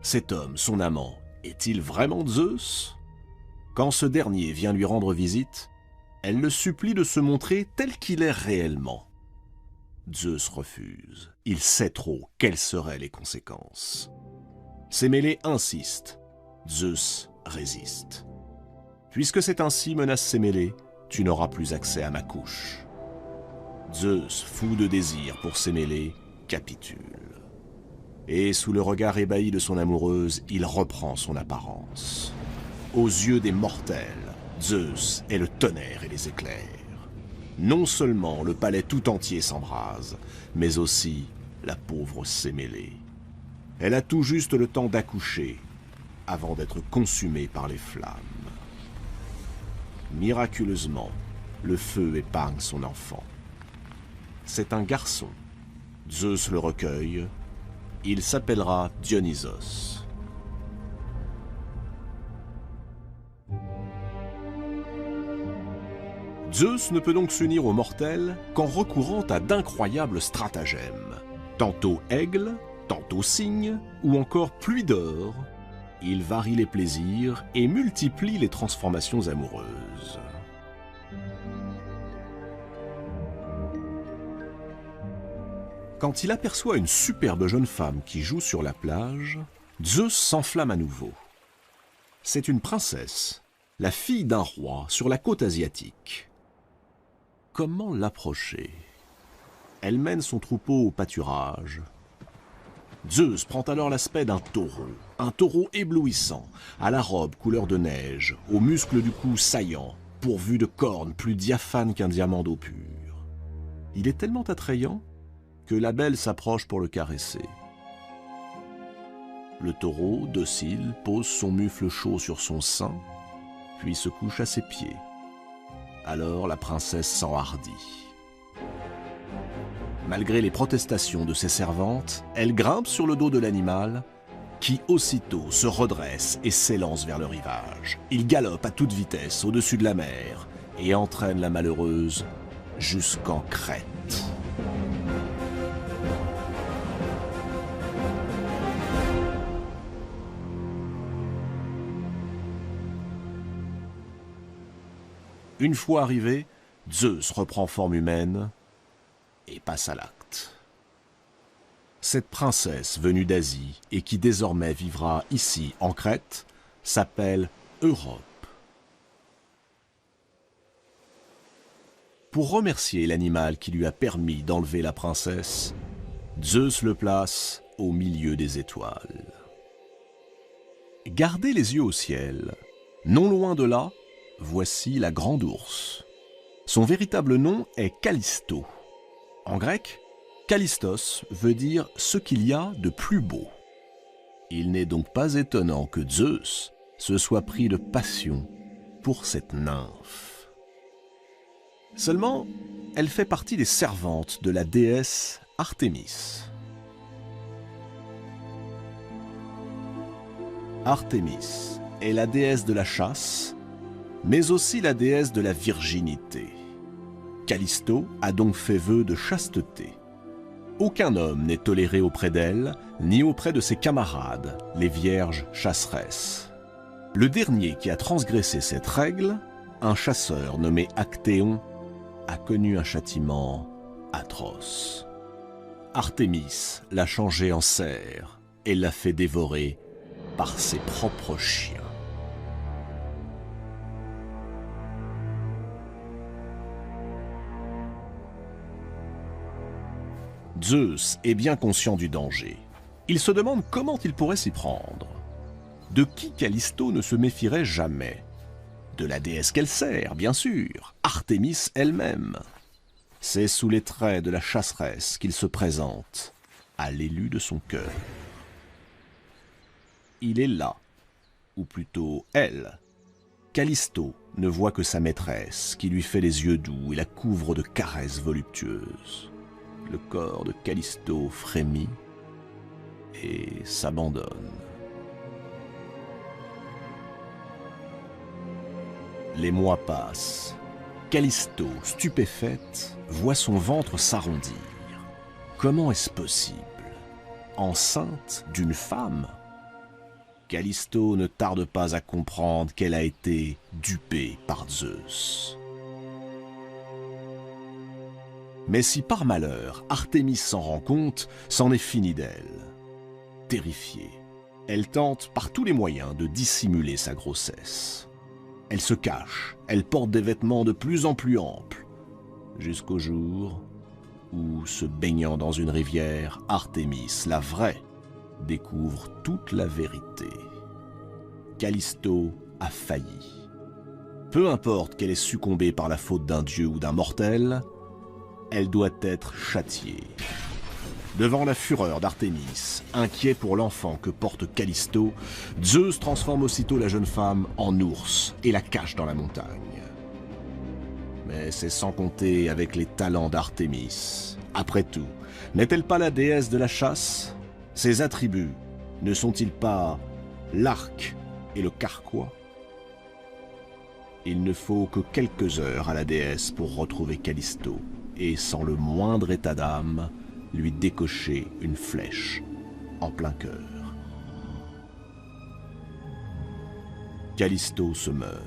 Cet homme, son amant, est-il vraiment Zeus? Quand ce dernier vient lui rendre visite, elle le supplie de se montrer tel qu'il est réellement. Zeus refuse. Il sait trop quelles seraient les conséquences. Sémélé insiste. Zeus résiste. Puisque c'est ainsi, menace Sémélé, tu n'auras plus accès à ma couche. Zeus, fou de désir pour Sémélé, capitule. Et sous le regard ébahi de son amoureuse, il reprend son apparence. Aux yeux des mortels, Zeus est le tonnerre et les éclairs. Non seulement le palais tout entier s'embrase, mais aussi la pauvre Sémélé. Elle a tout juste le temps d'accoucher, avant d'être consumée par les flammes. Miraculeusement, le feu épargne son enfant. C'est un garçon. Zeus le recueille. Il s'appellera Dionysos. Zeus ne peut donc s'unir aux mortels qu'en recourant à d'incroyables stratagèmes. Tantôt aigle, tantôt cygne, ou encore pluie d'or. Il varie les plaisirs et multiplie les transformations amoureuses. Quand il aperçoit une superbe jeune femme qui joue sur la plage, Zeus s'enflamme à nouveau. C'est une princesse, la fille d'un roi sur la côte asiatique. Comment l'approcher? Elle mène son troupeau au pâturage. Zeus prend alors l'aspect d'un taureau éblouissant, à la robe couleur de neige, aux muscles du cou saillants, pourvu de cornes plus diaphanes qu'un diamant d'eau pure. Il est tellement attrayant que la belle s'approche pour le caresser. Le taureau, docile, pose son mufle chaud sur son sein, puis se couche à ses pieds. Alors la princesse s'enhardit. Malgré les protestations de ses servantes, elle grimpe sur le dos de l'animal, qui aussitôt se redresse et s'élance vers le rivage. Il galope à toute vitesse au-dessus de la mer et entraîne la malheureuse jusqu'en Crète. Une fois arrivé, Zeus reprend forme humaine et passe à l'acte. Cette princesse venue d'Asie et qui désormais vivra ici en Crète s'appelle Europe. Pour remercier l'animal qui lui a permis d'enlever la princesse, Zeus le place au milieu des étoiles. Gardez les yeux au ciel. Non loin de là, voici la grande ours. Son véritable nom est Callisto. En grec, Callistos veut dire ce qu'il y a de plus beau. Il n'est donc pas étonnant que Zeus se soit pris de passion pour cette nymphe. Seulement, elle fait partie des servantes de la déesse Artémis. Artémis est la déesse de la chasse, mais aussi la déesse de la virginité. Callisto a donc fait vœu de chasteté. Aucun homme n'est toléré auprès d'elle, ni auprès de ses camarades, les vierges chasseresses. Le dernier qui a transgressé cette règle, un chasseur nommé Actéon, a connu un châtiment atroce. Artémis l'a changé en cerf et l'a fait dévorer par ses propres chiens. Zeus est bien conscient du danger. Il se demande comment il pourrait s'y prendre. De qui Callisto ne se méfierait jamais? De la déesse qu'elle sert, bien sûr, Artémis elle-même. C'est sous les traits de la chasseresse qu'il se présente, à l'élu de son cœur. Il est là, ou plutôt elle. Callisto ne voit que sa maîtresse, qui lui fait les yeux doux et la couvre de caresses voluptueuses. Le corps de Callisto frémit et s'abandonne. Les mois passent. Callisto, stupéfaite, voit son ventre s'arrondir. Comment est-ce possible? Enceinte d'une femme? Callisto ne tarde pas à comprendre qu'elle a été dupée par Zeus. Mais si par malheur Artémis s'en rend compte, c'en est fini d'elle. Terrifiée, elle tente par tous les moyens de dissimuler sa grossesse. Elle se cache, elle porte des vêtements de plus en plus amples, jusqu'au jour où, se baignant dans une rivière, Artémis, la vraie, découvre toute la vérité. Callisto a failli. Peu importe qu'elle ait succombé par la faute d'un dieu ou d'un mortel, elle doit être châtiée. Devant la fureur d'Artémis, inquiet pour l'enfant que porte Callisto, Zeus transforme aussitôt la jeune femme en ours et la cache dans la montagne. Mais c'est sans compter avec les talents d'Artémis. Après tout, n'est-elle pas la déesse de la chasse? Ses attributs ne sont-ils pas l'arc et le carquois? Il ne faut que quelques heures à la déesse pour retrouver Callisto, et sans le moindre état d'âme, lui décocher une flèche en plein cœur. Callisto se meurt.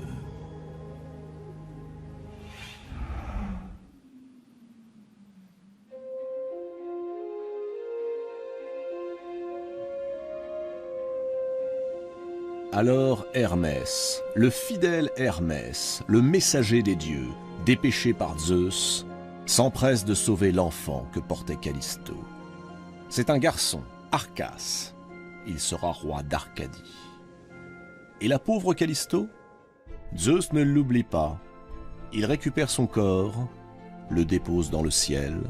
Alors Hermès, le fidèle Hermès, le messager des dieux, dépêché par Zeus, s'empresse de sauver l'enfant que portait Callisto. C'est un garçon, Arcas. Il sera roi d'Arcadie. Et la pauvre Callisto? Zeus ne l'oublie pas. Il récupère son corps, le dépose dans le ciel.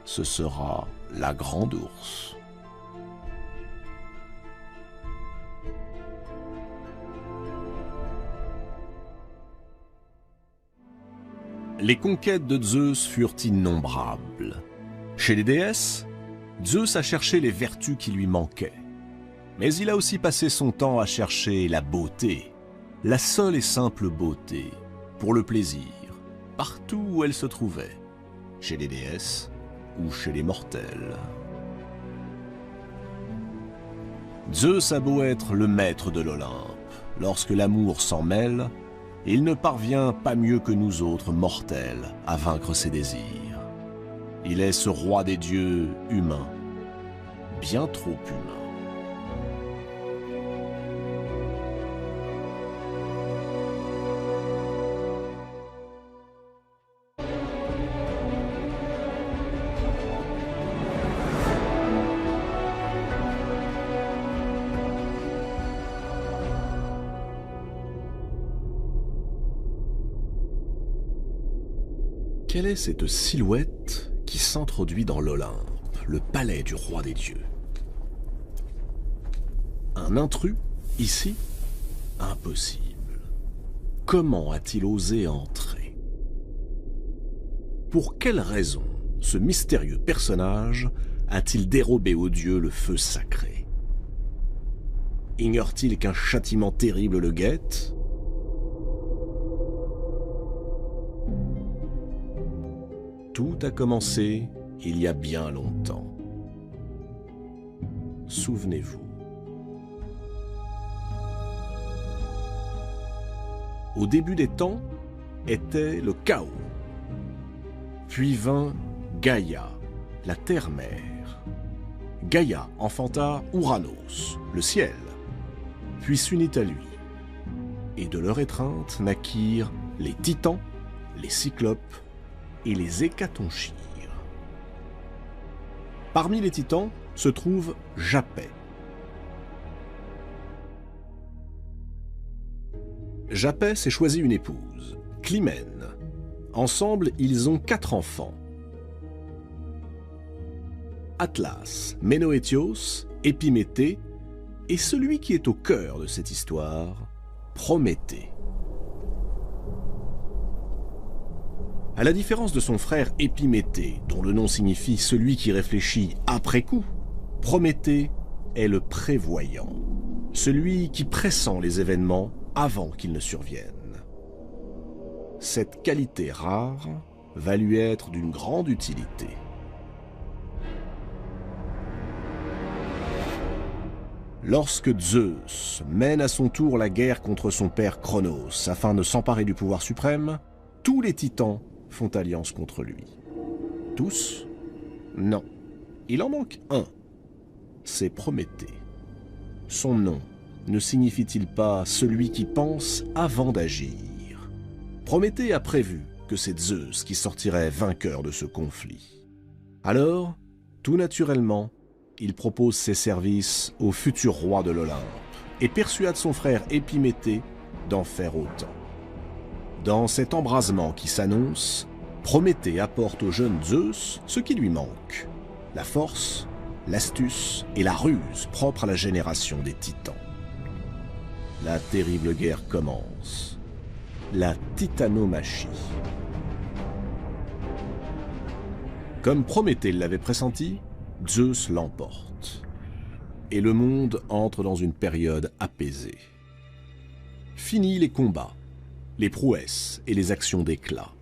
Ce sera la grande ours. Les conquêtes de Zeus furent innombrables. Chez les déesses, Zeus a cherché les vertus qui lui manquaient. Mais il a aussi passé son temps à chercher la beauté, la seule et simple beauté, pour le plaisir, partout où elle se trouvait, chez les déesses ou chez les mortels. Zeus a beau être le maître de l'Olympe, lorsque l'amour s'en mêle, il ne parvient pas mieux que nous autres mortels à vaincre ses désirs. Il est ce roi des dieux humains, bien trop humain. Quelle est cette silhouette qui s'introduit dans l'Olympe, le palais du roi des dieux? Un intrus, ici? Impossible. Comment a-t-il osé entrer? Pour quelle raison ce mystérieux personnage a-t-il dérobé aux dieux le feu sacré? Ignore-t-il qu'un châtiment terrible le guette? Tout a commencé il y a bien longtemps. Souvenez-vous. Au début des temps était le chaos. Puis vint Gaïa, la terre-mère. Gaïa enfanta Ouranos, le ciel, puis s'unit à lui. Et de leur étreinte naquirent les titans, les cyclopes et les hécatonchires. Parmi les titans se trouve Japet. Japet s'est choisi une épouse, Clymène. Ensemble, ils ont 4 enfants. Atlas, Ménoétios, Épiméthée et celui qui est au cœur de cette histoire, Prométhée. À la différence de son frère Épiméthée, dont le nom signifie celui qui réfléchit après coup, Prométhée est le prévoyant, celui qui pressent les événements avant qu'ils ne surviennent. Cette qualité rare va lui être d'une grande utilité. Lorsque Zeus mène à son tour la guerre contre son père Cronos afin de s'emparer du pouvoir suprême, tous les titans font alliance contre lui. Tous? Non. Il en manque un. C'est Prométhée. Son nom ne signifie-t-il pas celui qui pense avant d'agir? Prométhée a prévu que c'est Zeus qui sortirait vainqueur de ce conflit. Alors, tout naturellement, il propose ses services au futur roi de l'Olympe et persuade son frère Épiméthée d'en faire autant. Dans cet embrasement qui s'annonce, Prométhée apporte au jeune Zeus ce qui lui manque, la force, l'astuce et la ruse propres à la génération des titans. La terrible guerre commence, la titanomachie. Comme Prométhée l'avait pressenti, Zeus l'emporte, et le monde entre dans une période apaisée. Fini les combats, les prouesses et les actions d'éclat.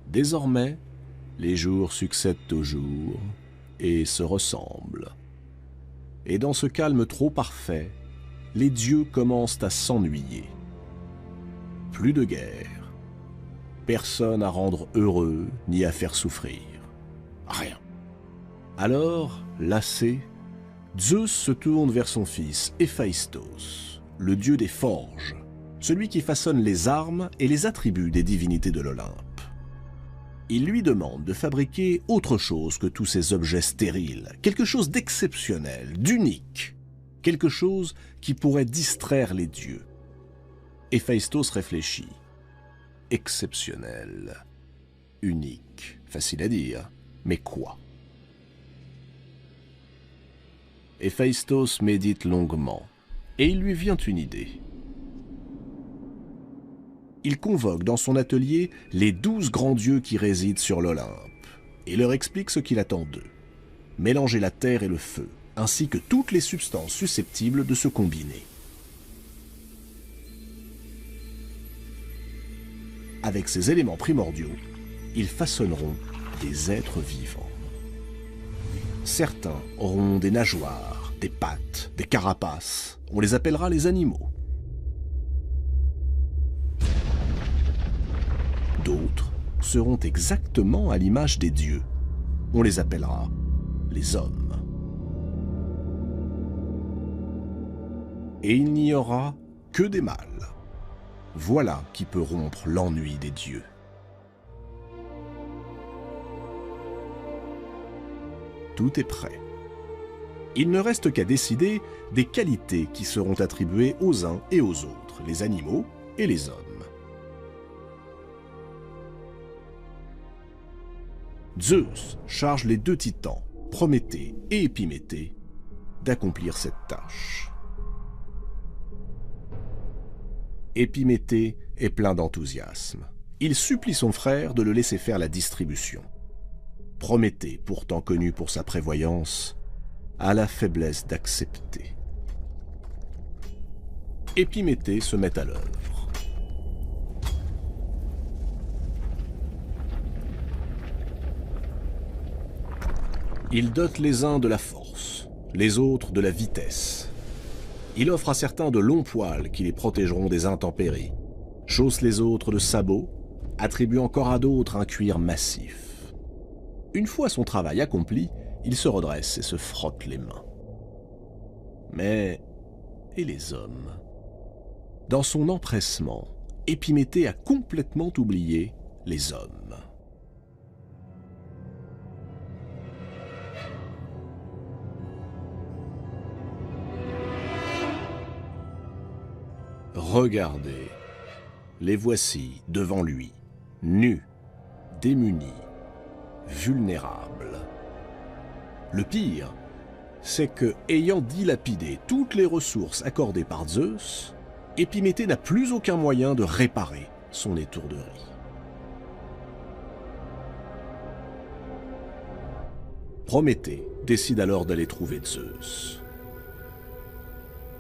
Désormais, les jours succèdent aux jours et se ressemblent. Et dans ce calme trop parfait, les dieux commencent à s'ennuyer. Plus de guerre, personne à rendre heureux ni à faire souffrir. Rien. Alors, lassé, Zeus se tourne vers son fils Héphaïstos, le dieu des forges, celui qui façonne les armes et les attributs des divinités de l'Olympe. Il lui demande de fabriquer autre chose que tous ces objets stériles, quelque chose d'exceptionnel, d'unique, quelque chose qui pourrait distraire les dieux. Héphaïstos réfléchit. Exceptionnel, unique, facile à dire, mais quoi? Héphaïstos médite longuement, et il lui vient une idée. Il convoque dans son atelier les 12 grands dieux qui résident sur l'Olympe, et leur explique ce qu'il attend d'eux. Mélanger la terre et le feu, ainsi que toutes les substances susceptibles de se combiner. Avec ces éléments primordiaux, ils façonneront des êtres vivants. Certains auront des nageoires, des pattes, des carapaces. On les appellera les animaux. D'autres seront exactement à l'image des dieux. On les appellera les hommes. et il n'y aura que des mâles. Voilà qui peut rompre l'ennui des dieux. Tout est prêt. Il ne reste qu'à décider des qualités qui seront attribuées aux uns et aux autres, les animaux et les hommes. Zeus charge les deux titans, Prométhée et Épiméthée, d'accomplir cette tâche. Épiméthée est plein d'enthousiasme. Il supplie son frère de le laisser faire la distribution. Prométhée, pourtant connu pour sa prévoyance, a la faiblesse d'accepter. Épiméthée se met à l'œuvre. Il dote les uns de la force, les autres de la vitesse. Il offre à certains de longs poils qui les protégeront des intempéries, chausse les autres de sabots, attribue encore à d'autres un cuir massif. Une fois son travail accompli, il se redresse et se frotte les mains. Mais, et les hommes? Dans son empressement, Épiméthée a complètement oublié les hommes. Regardez, les voici devant lui, nus, démunis, vulnérables. Le pire, c'est que, ayant dilapidé toutes les ressources accordées par Zeus, Épiméthée n'a plus aucun moyen de réparer son étourderie. Prométhée décide alors d'aller trouver Zeus.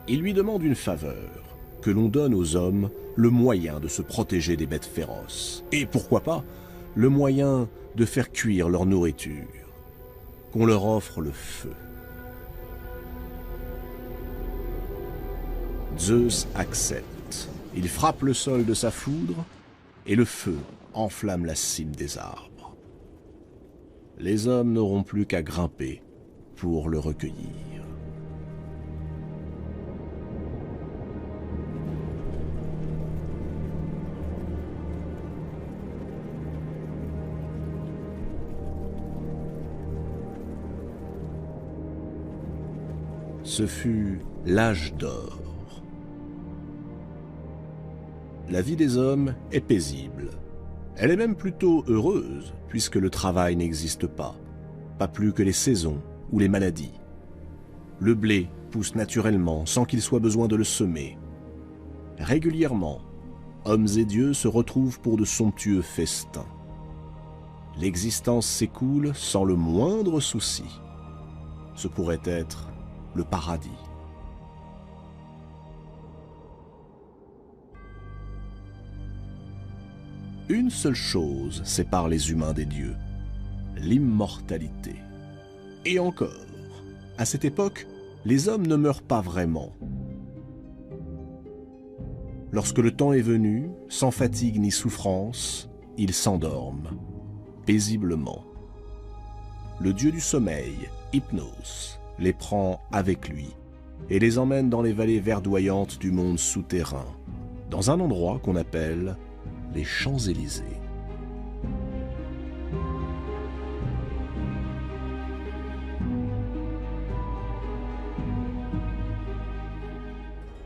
Il lui demande une faveur, que l'on donne aux hommes le moyen de se protéger des bêtes féroces. Et pourquoi pas, le moyen de faire cuire leur nourriture, qu'on leur offre le feu. Zeus accepte. Il frappe le sol de sa foudre et le feu enflamme la cime des arbres. Les hommes n'auront plus qu'à grimper pour le recueillir. Ce fut l'âge d'or. La vie des hommes est paisible. Elle est même plutôt heureuse, puisque le travail n'existe pas plus que les saisons ou les maladies. Le blé pousse naturellement sans qu'il soit besoin de le semer. Régulièrement, hommes et dieux se retrouvent pour de somptueux festins. L'existence s'écoule sans le moindre souci. Ce pourrait être le paradis. Une seule chose sépare les humains des dieux, l'immortalité. Et encore, à cette époque, les hommes ne meurent pas vraiment. Lorsque le temps est venu, sans fatigue ni souffrance, ils s'endorment, paisiblement. Le dieu du sommeil, Hypnos, les prend avec lui et les emmène dans les vallées verdoyantes du monde souterrain, dans un endroit qu'on appelle les Champs-Élysées.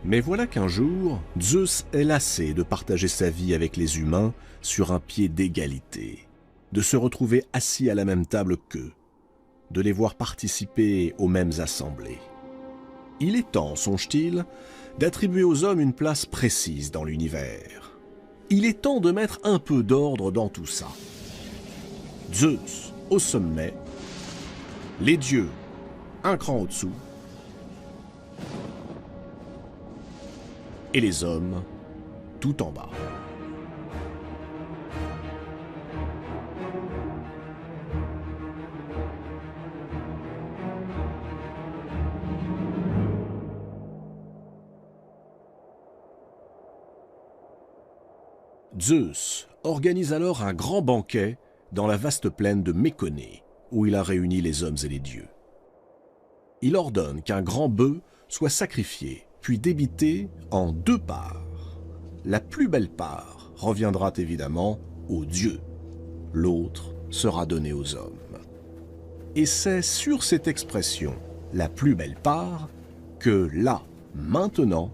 Mais voilà qu'un jour, Zeus est lassé de partager sa vie avec les humains sur un pied d'égalité, de se retrouver assis à la même table qu'eux, de les voir participer aux mêmes assemblées. Il est temps, songe-t-il, d'attribuer aux hommes une place précise dans l'univers. Il est temps de mettre un peu d'ordre dans tout ça. Zeus au sommet, les dieux un cran au-dessous, et les hommes tout en bas. Zeus organise alors un grand banquet dans la vaste plaine de Méconée, où il a réuni les hommes et les dieux. Il ordonne qu'un grand bœuf soit sacrifié puis débité en 2 parts. La plus belle part reviendra évidemment aux dieux, l'autre sera donnée aux hommes. Et c'est sur cette expression, la plus belle part, que là, maintenant,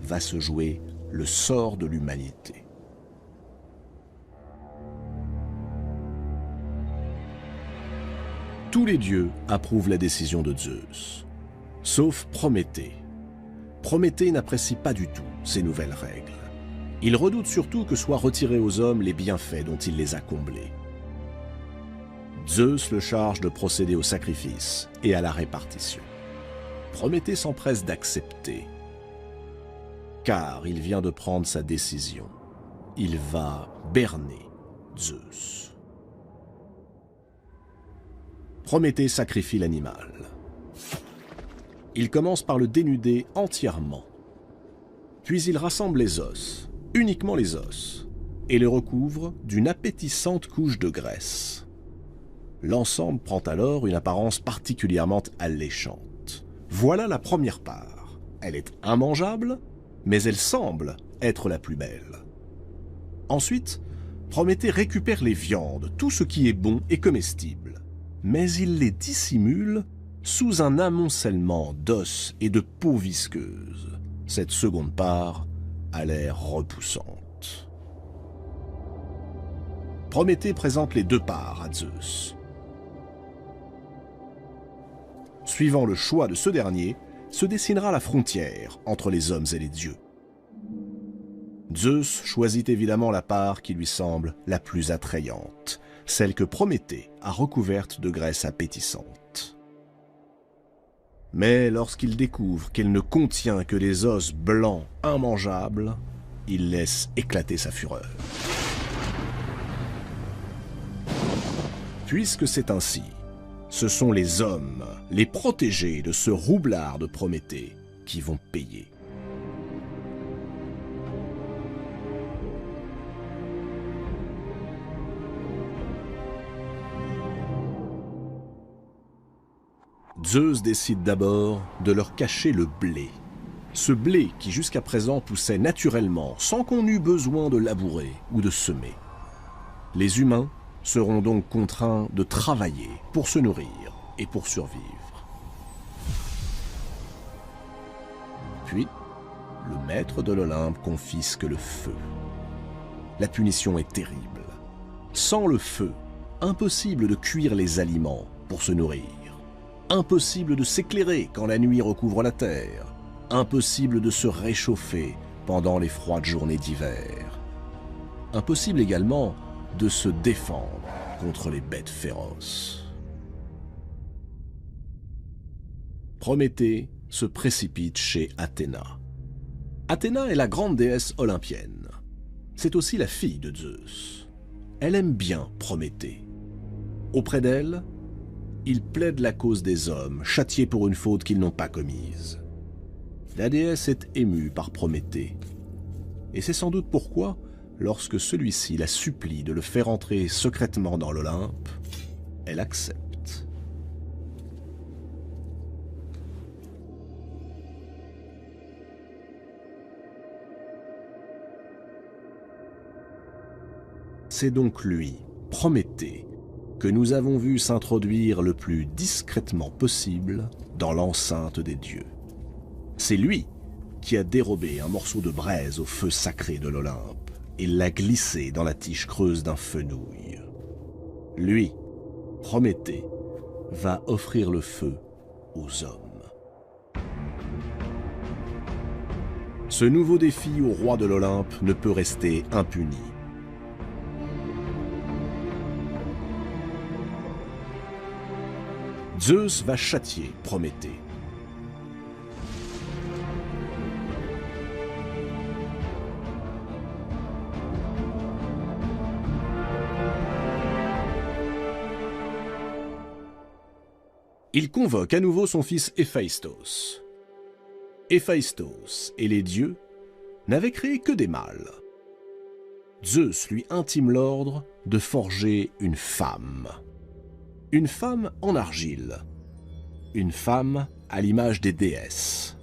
va se jouer le sort de l'humanité. Tous les dieux approuvent la décision de Zeus, sauf Prométhée. Prométhée n'apprécie pas du tout ces nouvelles règles. Il redoute surtout que soient retirés aux hommes les bienfaits dont il les a comblés. Zeus le charge de procéder au sacrifice et à la répartition. Prométhée s'empresse d'accepter, car il vient de prendre sa décision. Il va berner Zeus. Prométhée sacrifie l'animal. Il commence par le dénuder entièrement. Puis il rassemble les os, uniquement les os, et les recouvre d'une appétissante couche de graisse. L'ensemble prend alors une apparence particulièrement alléchante. Voilà la première part. Elle est immangeable, mais elle semble être la plus belle. Ensuite, Prométhée récupère les viandes, tout ce qui est bon et comestible, mais il les dissimule sous un amoncellement d'os et de peau visqueuse. Cette seconde part a l'air repoussante. Prométhée présente les 2 parts à Zeus. Suivant le choix de ce dernier, se dessinera la frontière entre les hommes et les dieux. Zeus choisit évidemment la part qui lui semble la plus attrayante, celle que Prométhée a recouverte de graisse appétissante. Mais lorsqu'il découvre qu'elle ne contient que des os blancs immangeables, il laisse éclater sa fureur. Puisque c'est ainsi, ce sont les hommes, les protégés de ce roublard de Prométhée, qui vont payer. Zeus décide d'abord de leur cacher le blé. Ce blé qui jusqu'à présent poussait naturellement, sans qu'on eût besoin de labourer ou de semer. Les humains seront donc contraints de travailler pour se nourrir et pour survivre. Puis, le maître de l'Olympe confisque le feu. La punition est terrible. Sans le feu, impossible de cuire les aliments pour se nourrir. Impossible de s'éclairer quand la nuit recouvre la terre. Impossible de se réchauffer pendant les froides journées d'hiver. Impossible également de se défendre contre les bêtes féroces. Prométhée se précipite chez Athéna. Athéna est la grande déesse olympienne. C'est aussi la fille de Zeus. Elle aime bien Prométhée. Auprès d'elle, il plaide la cause des hommes, châtiés pour une faute qu'ils n'ont pas commise. La déesse est émue par Prométhée. Et c'est sans doute pourquoi, lorsque celui-ci la supplie de le faire entrer secrètement dans l'Olympe, elle accepte. C'est donc lui, Prométhée, que nous avons vu s'introduire le plus discrètement possible dans l'enceinte des dieux. C'est lui qui a dérobé un morceau de braise au feu sacré de l'Olympe et l'a glissé dans la tige creuse d'un fenouil. Lui, Prométhée, va offrir le feu aux hommes. Ce nouveau défi au roi de l'Olympe ne peut rester impuni. Zeus va châtier Prométhée. Il convoque à nouveau son fils Héphaïstos. Héphaïstos et les dieux n'avaient créé que des mâles. Zeus lui intime l'ordre de forger une femme. Une femme en argile. Une femme à l'image des déesses.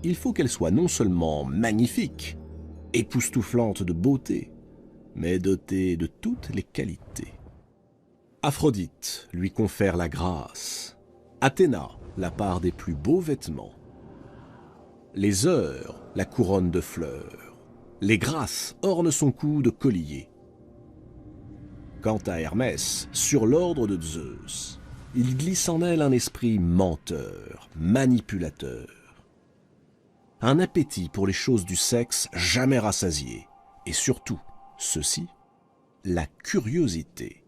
il faut qu'elle soit non seulement magnifique, époustouflante de beauté, mais dotée de toutes les qualités. Aphrodite lui confère la grâce, Athéna la part des plus beaux vêtements, les heures la couronne de fleurs, les grâces ornent son cou de colliers. Quant à Hermès, sur l'ordre de Zeus, il glisse en elle un esprit menteur, manipulateur. Un appétit pour les choses du sexe jamais rassasié, et surtout, ceci, la curiosité.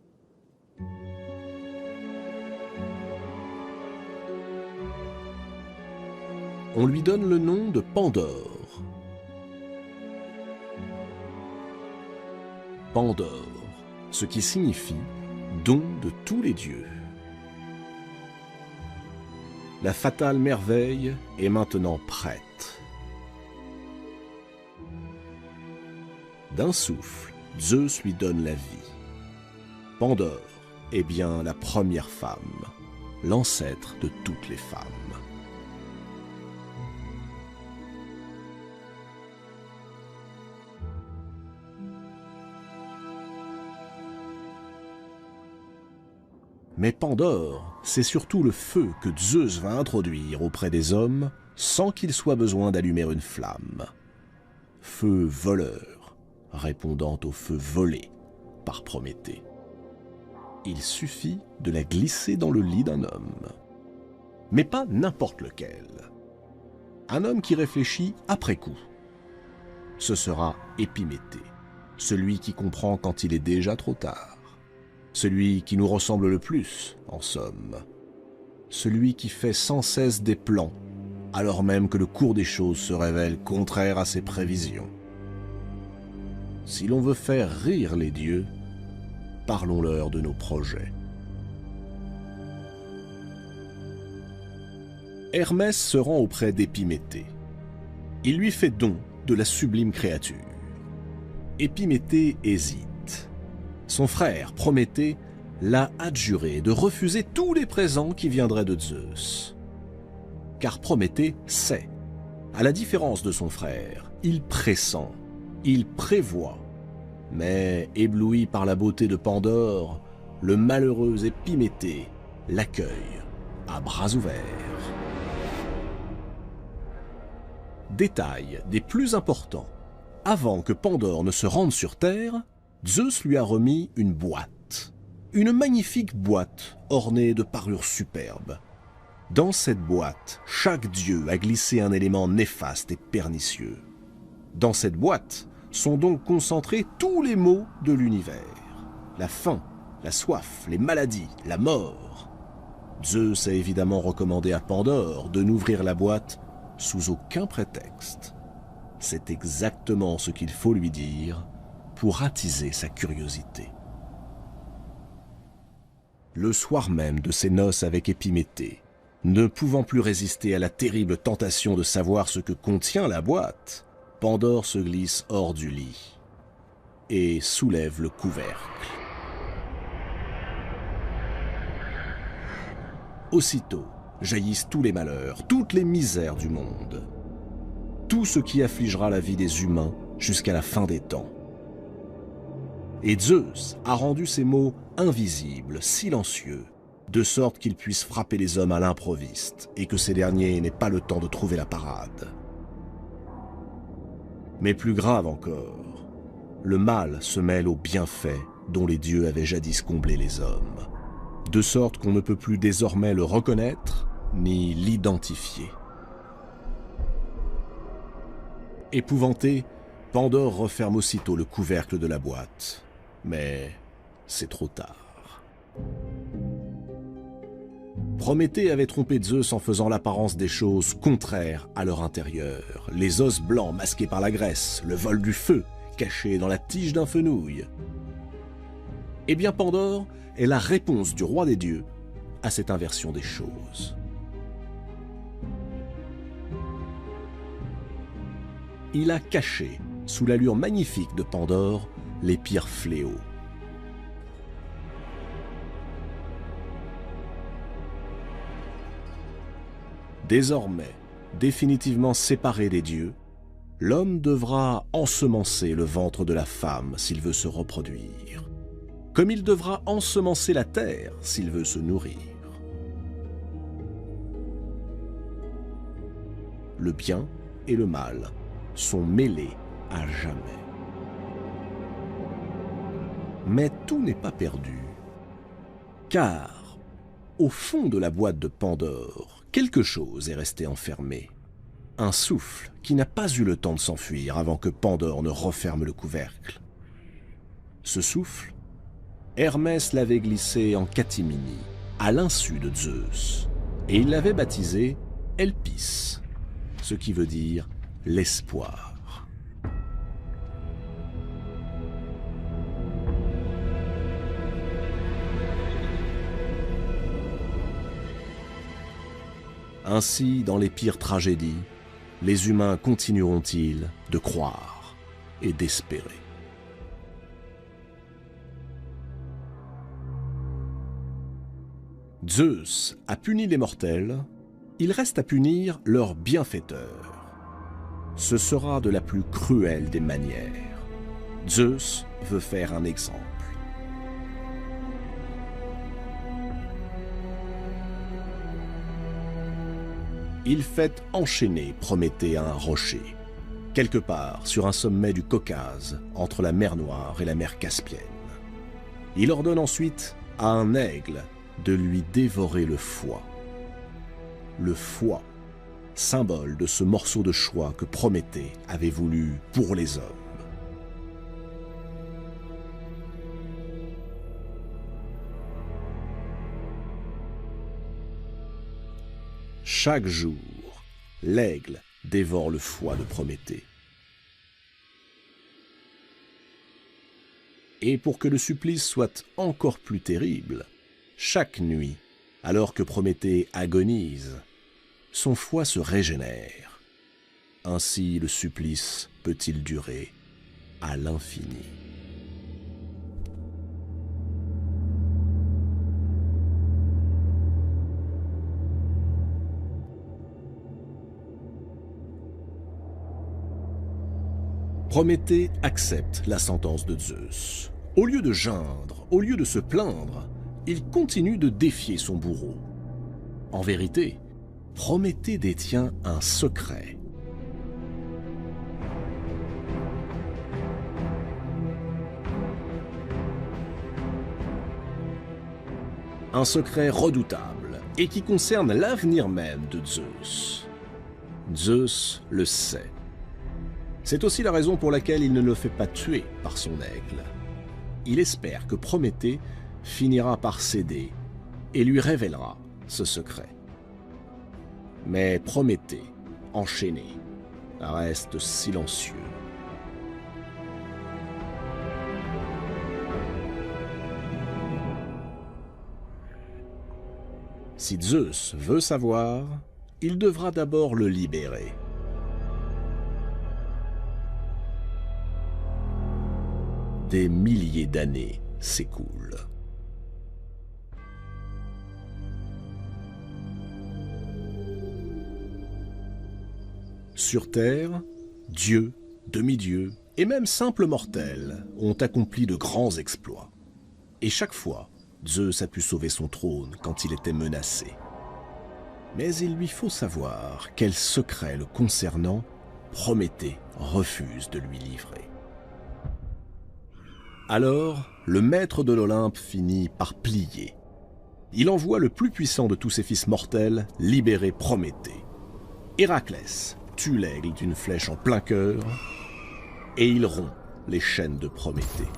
On lui donne le nom de Pandore. Pandore, ce qui signifie don de tous les dieux. La fatale merveille est maintenant prête. D'un souffle, Zeus lui donne la vie. Pandore est bien la première femme, l'ancêtre de toutes les femmes. Mais Pandore, c'est surtout le feu que Zeus va introduire auprès des hommes sans qu'il soit besoin d'allumer une flamme. Feu voleur, répondant au feu volé par Prométhée. Il suffit de la glisser dans le lit d'un homme. Mais pas n'importe lequel. Un homme qui réfléchit après coup. Ce sera Épiméthée, celui qui comprend quand il est déjà trop tard. Celui qui nous ressemble le plus, en somme. Celui qui fait sans cesse des plans, alors même que le cours des choses se révèle contraire à ses prévisions. Si l'on veut faire rire les dieux, parlons-leur de nos projets. Hermès se rend auprès d'Épiméthée. Il lui fait don de la sublime créature. Épiméthée hésite. Son frère, Prométhée, l'a adjuré de refuser tous les présents qui viendraient de Zeus. Car Prométhée sait, à la différence de son frère, il pressent, il prévoit. Mais, ébloui par la beauté de Pandore, le malheureux Épiméthée l'accueille à bras ouverts. Détail des plus importants. Avant que Pandore ne se rende sur Terre, Zeus lui a remis une boîte. Une magnifique boîte ornée de parures superbes. Dans cette boîte, chaque dieu a glissé un élément néfaste et pernicieux. Dans cette boîte sont donc concentrés tous les maux de l'univers. La faim, la soif, les maladies, la mort. Zeus a évidemment recommandé à Pandore de n'ouvrir la boîte sous aucun prétexte. C'est exactement ce qu'il faut lui dire pour attiser sa curiosité. Le soir même de ses noces avec Épiméthée, ne pouvant plus résister à la terrible tentation de savoir ce que contient la boîte, Pandore se glisse hors du lit et soulève le couvercle. Aussitôt jaillissent tous les malheurs, toutes les misères du monde, tout ce qui affligera la vie des humains jusqu'à la fin des temps. Et Zeus a rendu ces mots invisibles, silencieux, de sorte qu'ils puissent frapper les hommes à l'improviste et que ces derniers n'aient pas le temps de trouver la parade. Mais plus grave encore, le mal se mêle aux bienfaits dont les dieux avaient jadis comblé les hommes, de sorte qu'on ne peut plus désormais le reconnaître ni l'identifier. Épouvanté, Pandore referme aussitôt le couvercle de la boîte. Mais c'est trop tard. Prométhée avait trompé Zeus en faisant l'apparence des choses contraires à leur intérieur. Les os blancs masqués par la graisse, le vol du feu caché dans la tige d'un fenouil. Eh bien Pandore est la réponse du roi des dieux à cette inversion des choses. Il a caché, sous l'allure magnifique de Pandore, les pires fléaux. Désormais, définitivement séparé des dieux, l'homme devra ensemencer le ventre de la femme s'il veut se reproduire, comme il devra ensemencer la terre s'il veut se nourrir. Le bien et le mal sont mêlés à jamais. Mais tout n'est pas perdu, car au fond de la boîte de Pandore, quelque chose est resté enfermé. Un souffle qui n'a pas eu le temps de s'enfuir avant que Pandore ne referme le couvercle. Ce souffle, Hermès l'avait glissé en catimini, à l'insu de Zeus, et il l'avait baptisé Elpis, ce qui veut dire l'espoir. Ainsi, dans les pires tragédies, les humains continueront-ils de croire et d'espérer. Zeus a puni les mortels, il reste à punir leurs bienfaiteurs. Ce sera de la plus cruelle des manières. Zeus veut faire un exemple. Il fait enchaîner Prométhée à un rocher, quelque part sur un sommet du Caucase, entre la mer Noire et la mer Caspienne. Il ordonne ensuite à un aigle de lui dévorer le foie. Le foie, symbole de ce morceau de choix que Prométhée avait voulu pour les hommes. Chaque jour, l'aigle dévore le foie de Prométhée. Et pour que le supplice soit encore plus terrible, chaque nuit, alors que Prométhée agonise, son foie se régénère. Ainsi le supplice peut-il durer à l'infini. Prométhée accepte la sentence de Zeus. Au lieu de geindre, au lieu de se plaindre, il continue de défier son bourreau. En vérité, Prométhée détient un secret. Un secret redoutable et qui concerne l'avenir même de Zeus. Zeus le sait. C'est aussi la raison pour laquelle il ne le fait pas tuer par son aigle. Il espère que Prométhée finira par céder et lui révélera ce secret. Mais Prométhée, enchaîné, reste silencieux. Si Zeus veut savoir, il devra d'abord le libérer. Des milliers d'années s'écoulent. Sur Terre, dieux, demi-dieux et même simples mortels ont accompli de grands exploits. Et chaque fois, Zeus a pu sauver son trône quand il était menacé. Mais il lui faut savoir quel secret le concernant Prométhée refuse de lui livrer. Alors, le maître de l'Olympe finit par plier. Il envoie le plus puissant de tous ses fils mortels libérer Prométhée. Héraclès tue l'aigle d'une flèche en plein cœur et il rompt les chaînes de Prométhée.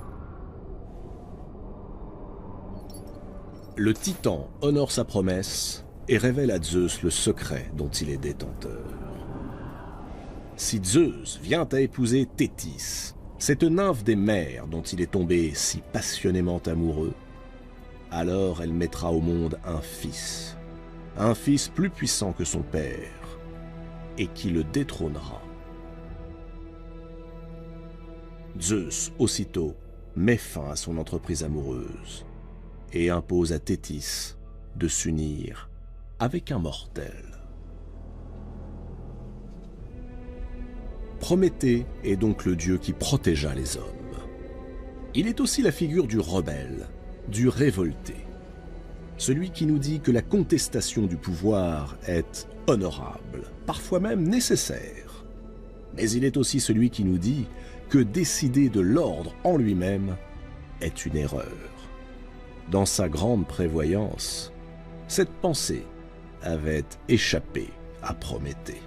Le Titan honore sa promesse et révèle à Zeus le secret dont il est détenteur. Si Zeus vient à épouser Thétis, cette nymphe des mers dont il est tombé si passionnément amoureux, alors elle mettra au monde un fils plus puissant que son père, et qui le détrônera. Zeus, aussitôt, met fin à son entreprise amoureuse et impose à Thétis de s'unir avec un mortel. Prométhée est donc le dieu qui protégea les hommes. Il est aussi la figure du rebelle, du révolté. Celui qui nous dit que la contestation du pouvoir est honorable, parfois même nécessaire. Mais il est aussi celui qui nous dit que décider de l'ordre en lui-même est une erreur. Dans sa grande prévoyance, cette pensée avait échappé à Prométhée.